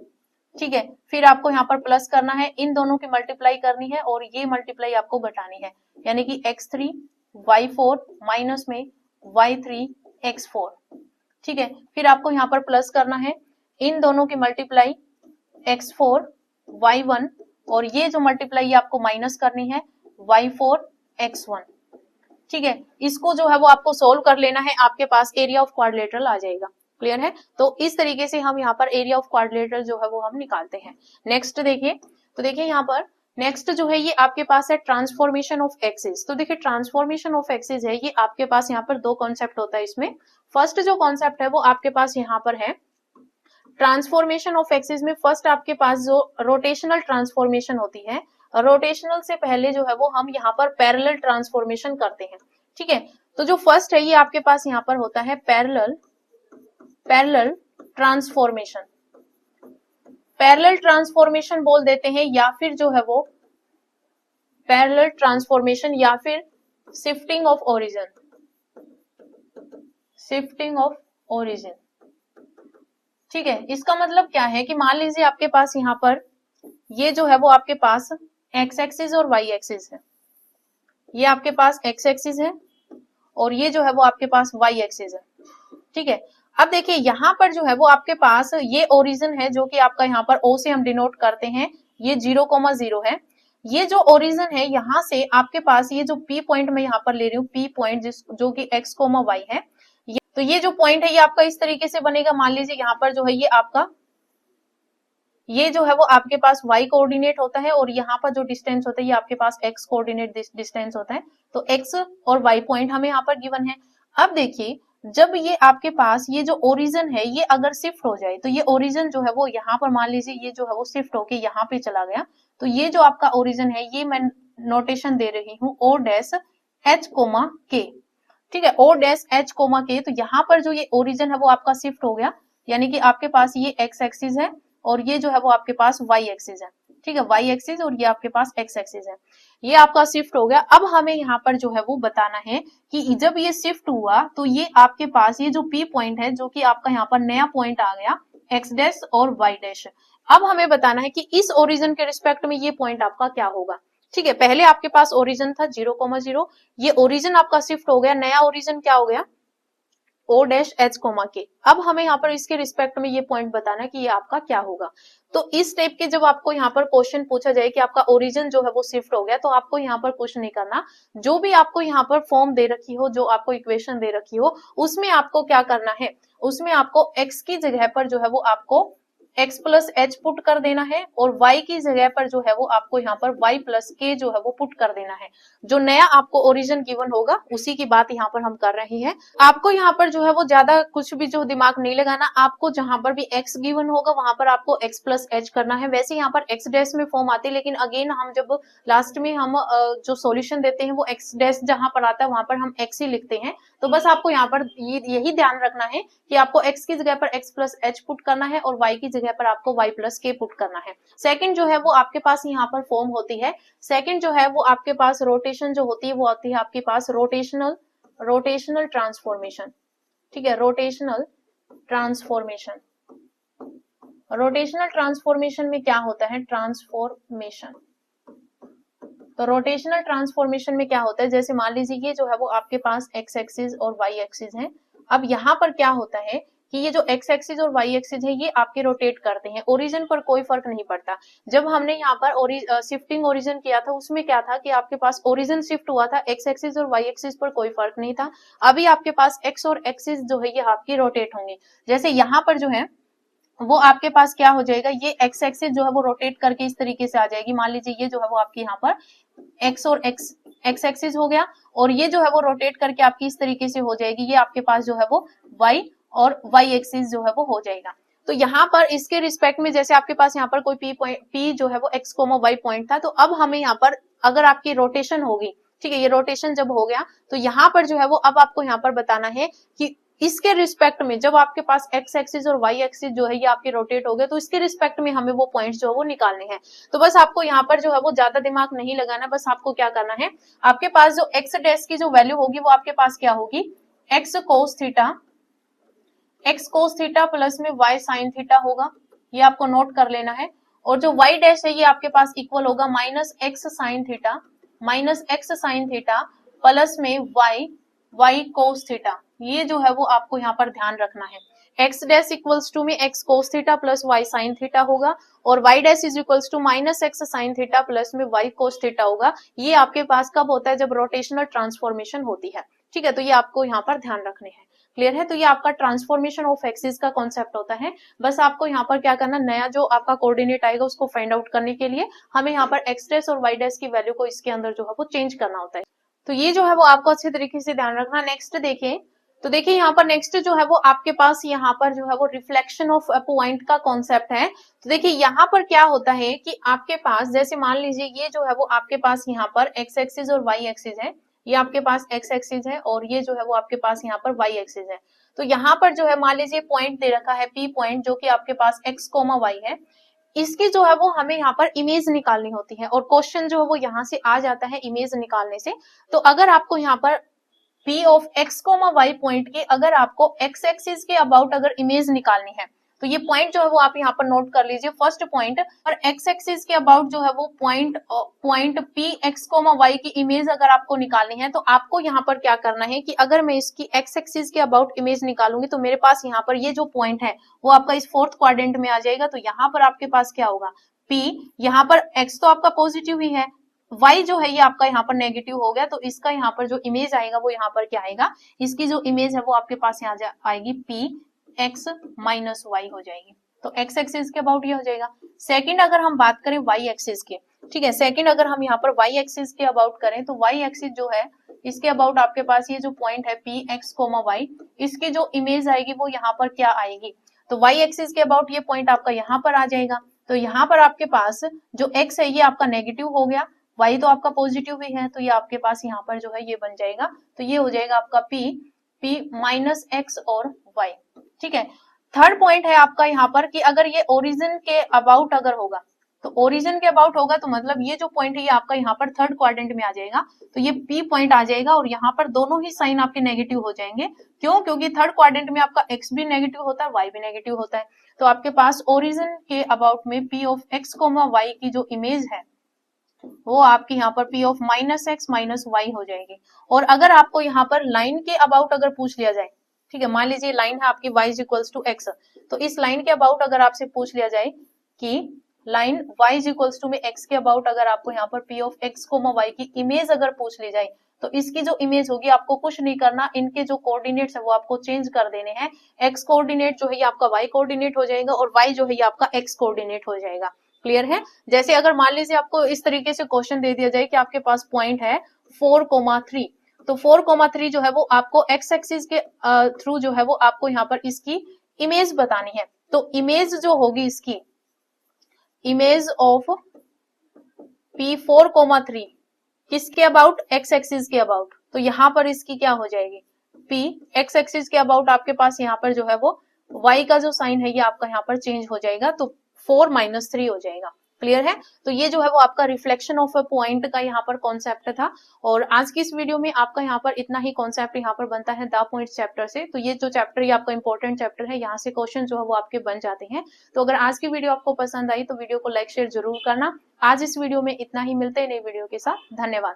ठीक है। फिर आपको यहाँ पर प्लस करना है, इन दोनों की मल्टीप्लाई करनी है और ये मल्टीप्लाई आपको घटानी है, यानी कि x3 y4 माइनस में y3 x4, ठीक है। फिर आपको यहाँ पर प्लस करना है, इन दोनों की मल्टीप्लाई x4 y1 और ये जो मल्टीप्लाई आपको माइनस करनी है y4 x1, ठीक है। इसको जो है वो आपको सोल्व कर लेना है, आपके पास एरिया ऑफ क्वाड्रिलेटरल आ जाएगा। क्लियर है, तो इस तरीके से हम यहाँ पर एरिया ऑफ क्वाड्रिलेटरल जो है वो हम निकालते हैं। नेक्स्ट देखिए, तो देखिए यहाँ पर नेक्स्ट जो है ये आपके पास है ट्रांसफॉर्मेशन ऑफ एक्सिस। तो देखिए ट्रांसफॉर्मेशन ऑफ एक्सिस है ये आपके पास यहाँ पर दो कॉन्सेप्ट होता है इसमें। फर्स्ट जो कॉन्सेप्ट है वो आपके पास यहाँ पर है ट्रांसफॉर्मेशन ऑफ एक्सिस में फर्स्ट आपके पास जो रोटेशनल ट्रांसफॉर्मेशन होती है, रोटेशनल से पहले जो है वो हम यहाँ पर पैरेलल ट्रांसफॉर्मेशन करते हैं, ठीक है। तो जो फर्स्ट है ये आपके पास यहाँ पर होता है पैरेलल ट्रांसफॉर्मेशन, पैरेलल ट्रांसफॉर्मेशन बोल देते हैं, या फिर जो है वो पैरेलल ट्रांसफॉर्मेशन या फिर शिफ्टिंग ऑफ ओरिजिन, ठीक है। इसका मतलब क्या है कि मान लीजिए आपके पास यहाँ पर ये जो है वो आपके पास x एक्सिस और y एक्सिस है, ये आपके पास x एक्सिस है और ये जो है वो आपके पास y एक्सिस है, ठीक है। अब देखिए यहाँ पर जो है वो आपके पास ये ओरिजिन है जो कि आपका यहाँ पर O से हम डिनोट करते हैं, ये 0,0 है। ये जो ओरिजिन है यहाँ से आपके पास ये जो P पॉइंट मैं यहाँ पर ले रही हूँ, P पॉइंट जो कि x, y है, तो ये जो पॉइंट है ये आपका इस तरीके से बनेगा। मान लीजिए यहाँ पर जो है ये आपका ये जो है वो आपके पास y कोऑर्डिनेट होता है और यहाँ पर जो डिस्टेंस होता है ये आपके पास x कोऑर्डिनेट डिस्टेंस होता है। तो x और y पॉइंट हमें यहाँ पर गिवन है। अब देखिए जब ये आपके पास ये जो ओरिजिन है ये अगर शिफ्ट हो जाए, तो ये ओरिजिन जो है वो यहाँ पर मान लीजिए ये जो है वो शिफ्ट होके यहाँ पे चला गया, तो ये जो आपका ओरिजिन है ये मैं नोटेशन दे रही हूँ O dash H comma K, ठीक है, O dash H comma K। तो यहाँ पर जो ये ओरिजिन है वो आपका शिफ्ट हो गया, यानी कि आपके पास ये x एक्सिस है और ये जो है वो आपके पास y एक्सिस है, ठीक है, y एक्सिस और ये आपके पास x एक्सिस है, ये आपका शिफ्ट हो गया। अब हमें यहाँ पर जो है वो बताना है कि जब ये शिफ्ट हुआ तो ये आपके पास ये जो P पॉइंट है जो कि आपका यहाँ पर नया पॉइंट आ गया x डैश और y डैश। अब हमें बताना है कि इस ओरिजिन के रिस्पेक्ट में ये पॉइंट आपका क्या होगा, ठीक है। पहले आपके पास ओरिजिन था 0,0, ये ओरिजिन आपका शिफ्ट हो गया, नया ओरिजिन क्या हो गया O dash H comma K। अब हमें यहाँ पर इसके रिस्पेक्ट में ये पॉइंट बताना है कि ये आपका क्या होगा। तो इस टाइप के जब आपको यहाँ पर क्वेश्चन पूछा जाए कि आपका ओरिजिन जो है वो शिफ्ट हो गया, तो आपको यहाँ पर कुछ नहीं करना, जो भी आपको यहाँ पर फॉर्म दे रखी हो, जो आपको इक्वेशन दे रखी हो, उसमें आपको क्या करना है, उसमें आपको x की जगह पर जो है वो आपको x प्लस एच पुट कर देना है और y की जगह पर जो है वो आपको यहाँ पर y प्लस के जो है वो पुट कर देना है। जो नया आपको ओरिजिन गिवन होगा उसी की बात यहाँ पर हम कर रहे हैं। आपको यहाँ पर जो है वो ज्यादा कुछ भी जो दिमाग नहीं लगाना, आपको जहां पर भी x गिवन होगा वहां पर आपको x प्लस एच करना है। वैसे यहाँ पर x डैश में फॉर्म आते हैं, लेकिन अगेन हम जब लास्ट में हम जो सॉल्यूशन देते हैं वो x डैश जहां पर आता है वहां पर हम x ही लिखते हैं। तो बस आपको यहाँ पर यही ध्यान रखना है कि आपको x की जगह पर x प्लस एच पुट करना है और y की जगह पर आपको y प्लस के पुट करना है। सेकंड जो है वो आपके पास यहाँ पर फॉर्म होती है, सेकंड जो है वो आपके पास रोटेशन जो होती है वो आती है आपके पास रोटेशनल ट्रांसफॉर्मेशन, ठीक है, रोटेशनल ट्रांसफॉर्मेशन में क्या होता है, तो रोटेशनल ट्रांसफॉर्मेशन में क्या होता है, जैसे मान लीजिए ये जो है वो आपके पास x एक्सिस और y एक्सिस है। अब यहाँ पर क्या होता है कि ये जो एक्स एक्सिस और वाई एक्सिस है ये आपके रोटेट करते हैं, ओरिजिन पर कोई फर्क नहीं पड़ता। जब हमने यहाँ पर शिफ्टिंग ओरिजिन किया था उसमें क्या था कि आपके पास ओरिजिन शिफ्ट हुआ था, एक्स एक्सिस और वाई एक्सिस पर कोई फर्क नहीं था। अभी आपके पास एक्स और एक्सिस जो है ये आपकी रोटेट होंगे। जैसे यहाँ पर जो है वो आपके पास क्या हो जाएगा, ये एक्स एक्सिस जो है वो रोटेट करके इस तरीके से आ जाएगी। मान लीजिए ये जो है वो आपकी यहाँ पर एक्स और एक्स एक्सिस हो गया, और ये जो है वो रोटेट करके आपकी इस तरीके से हो जाएगी, ये आपके पास जो है वो वाई और वाई एक्सिस जो है वो हो जाएगा। तो यहाँ पर इसके रिस्पेक्ट में जैसे आपके पास यहाँ पर कोई पी जो है वो एक्स कोमा वाई पॉइंट था, तो अब हमें यहाँ पर अगर आपकी रोटेशन होगी, ठीक है, ये रोटेशन जब हो गया तो यहाँ पर जो है वो अब आपको यहाँ पर बताना है कि इसके रिस्पेक्ट में जब आपके पास एक्स एक्सिस और वाई एक्सिस जो है ये आपके रोटेट हो गए, तो इसके रिस्पेक्ट में हमें वो पॉइंट्स जो है वो निकालने हैं। तो बस आपको यहाँ पर जो है वो ज्यादा दिमाग नहीं लगाना, बस आपको क्या करना है, आपके पास जो एक्स डैश की जो वैल्यू होगी वो आपके पास क्या होगी, एक्स कोस थीटा प्लस में वाई साइन थीटा होगा, ये आपको नोट कर लेना है। और जो वाई डैश है ये आपके पास इक्वल होगा minus x sin theta plus में वाई कोस थीटा, ये जो है वो आपको यहाँ पर ध्यान रखना है। एक्स डैश इक्वल्स टू में x cos theta plus y sin theta होगा, और y dash is equals to minus x sin theta plus में वाई कोस थीटा होगा। ये आपके पास कब होता है, जब रोटेशनल ट्रांसफॉर्मेशन होती है, ठीक है, तो ये आपको यहाँ पर ध्यान रखने हैं। क्लियर है, तो ये आपका ट्रांसफॉर्मेशन ऑफ एक्सिस का कॉन्सेप्ट होता है। बस आपको यहाँ पर क्या करना, नया जो आपका कोऑर्डिनेट आएगा उसको फाइंड आउट करने के लिए हमें यहाँ पर एक्स डैश और वाई डैश की वैल्यू को इसके अंदर जो है वो चेंज करना होता है। तो ये जो है वो आपको अच्छे तरीके से ध्यान रखना। नेक्स्ट देखिए, तो देखिए यहाँ पर नेक्स्ट जो है वो आपके पास यहाँ पर जो है वो रिफ्लेक्शन ऑफ पॉइंट का कॉन्सेप्ट है। तो देखिए यहाँ पर क्या होता है कि आपके पास जैसे मान लीजिए ये जो है वो आपके पास यहाँ पर एक्स एक्सिस और वाई एक्सिस है, ये आपके पास एक्स एक्सिस है और ये जो है वो आपके पास यहाँ पर वाई एक्सिस है। तो यहाँ पर जो है मान लीजिए पॉइंट दे रखा है पी पॉइंट, जो कि आपके पास एक्स कोमा वाई है, इसकी जो है वो हमें यहाँ पर इमेज निकालनी होती है, और क्वेश्चन जो है वो यहाँ से आ जाता है इमेज निकालने से। तो अगर आपको यहाँ पर P of x comma y point के अगर आपको x एक्सिस के अबाउट अगर इमेज निकालनी है, तो ये पॉइंट जो है वो आप यहाँ पर नोट कर लीजिए, फर्स्ट पॉइंट, और x एक्सिस के अबाउट जो है वो point P x comma y की इमेज अगर आपको निकालनी है, तो आपको यहाँ पर क्या करना है कि अगर मैं इसकी x एक्सिस के अबाउट इमेज निकालूंगी तो मेरे पास यहाँ पर ये जो पॉइंट है वो आपका इस फोर्थ क्वाड्रेंट में आ जाएगा। तो यहाँ पर आपके पास क्या होगा, P, यहाँ पर x तो आपका पॉजिटिव ही है, y जो है ये आपका यहाँ पर नेगेटिव हो गया, तो इसका यहाँ पर जो इमेज आएगा वो यहाँ पर क्या आएगा, इसकी जो इमेज है वो आपके पास यहाँ आएगी p x माइनस वाई हो जाएगी। तो x एक्सिस के अबाउट ये हो जाएगा। सेकंड अगर हम बात करें y एक्सिस के, ठीक है, सेकंड अगर हम यहाँ पर y एक्सिस के अबाउट करें, तो y एक्सिस जो है इसके अबाउट आपके पास ये जो पॉइंट है p x कोमा y, इसकी जो इमेज आएगी वो यहाँ पर क्या आएगी, तो y एक्सिस के अबाउट ये पॉइंट आपका यहाँ पर आ जाएगा। तो यहाँ पर आपके पास जो x है ये आपका नेगेटिव हो गया, y तो आपका पॉजिटिव भी है, तो ये आपके पास यहाँ पर जो है ये बन जाएगा। तो ये हो जाएगा आपका p माइनस x और y, ठीक है। थर्ड पॉइंट है आपका यहाँ पर कि अगर ये ओरिजिन के अबाउट अगर होगा, तो ओरिजिन के अबाउट होगा तो मतलब ये जो पॉइंट है ये आपका यहाँ पर थर्ड क्वाड्रेंट में आ जाएगा, तो ये p पॉइंट आ जाएगा, और यहाँ पर दोनों ही साइन आपके नेगेटिव हो जाएंगे। क्यों, क्योंकि थर्ड क्वाड्रेंट में आपका x भी नेगेटिव होता है, y भी नेगेटिव होता है। तो आपके पास ओरिजिन के अबाउट में p of x comma y की जो इमेज है वो आपकी यहाँ पर p of minus x minus y हो जाएगी। और अगर आपको यहाँ पर लाइन के अबाउट अगर पूछ लिया जाए, ठीक है, मान लीजिए लाइन है आपकी y is equals to x, तो इस लाइन के अबाउट अगर आपसे पूछ लिया जाए कि line y is equals to में x के अबाउट अगर आपको यहाँ पर p of x comma y की इमेज अगर पूछ ली जाए, तो इसकी जो इमेज होगी आपको कुछ नहीं करना, इनके जो कोऑर्डिनेट्स है वो आपको चेंज कर देने हैं। x कोऑर्डिनेट जो है ये आपका y कोऑर्डिनेट हो जाएगा, और y जो है ये आपका x कोऑर्डिनेट हो जाएगा। क्लियर है। जैसे अगर मान लीजिए आपको इस तरीके से क्वेश्चन दे दिया जाए कि आपके पास पॉइंट है 4,3, तो 4,3 जो है वो आपको x एक्सिस के थ्रू जो है वो आपको यहाँ पर इसकी इमेज बतानी है। तो इमेज जो होगी इसकी इमेज ऑफ P 4,3 किसके अबाउट, x एक्सिस के अबाउट, तो यहाँ पर इसकी क्या हो जाएगी P x एक्सिस के अबाउट आपके पास यहाँ पर जो है वो y का जो साइन है ये आपका यहाँ पर चेंज हो जाएगा, तो 4-3 हो जाएगा। क्लियर है। तो ये जो है वो आपका रिफ्लेक्शन ऑफ अ पॉइंट का यहाँ पर कॉन्सेप्ट था, और आज की इस वीडियो में आपका यहाँ पर इतना ही कॉन्सेप्ट यहाँ पर बनता है द पॉइंट चैप्टर से। तो ये जो चैप्टर ये आपका इंपॉर्टेंट चैप्टर है, यहाँ से क्वेश्चन जो है वो आपके बन जाते हैं। तो अगर आज की वीडियो आपको पसंद आई तो वीडियो को लाइक शेयर जरूर करना। आज इस वीडियो में इतना ही, मिलते हैं नई वीडियो के साथ। धन्यवाद।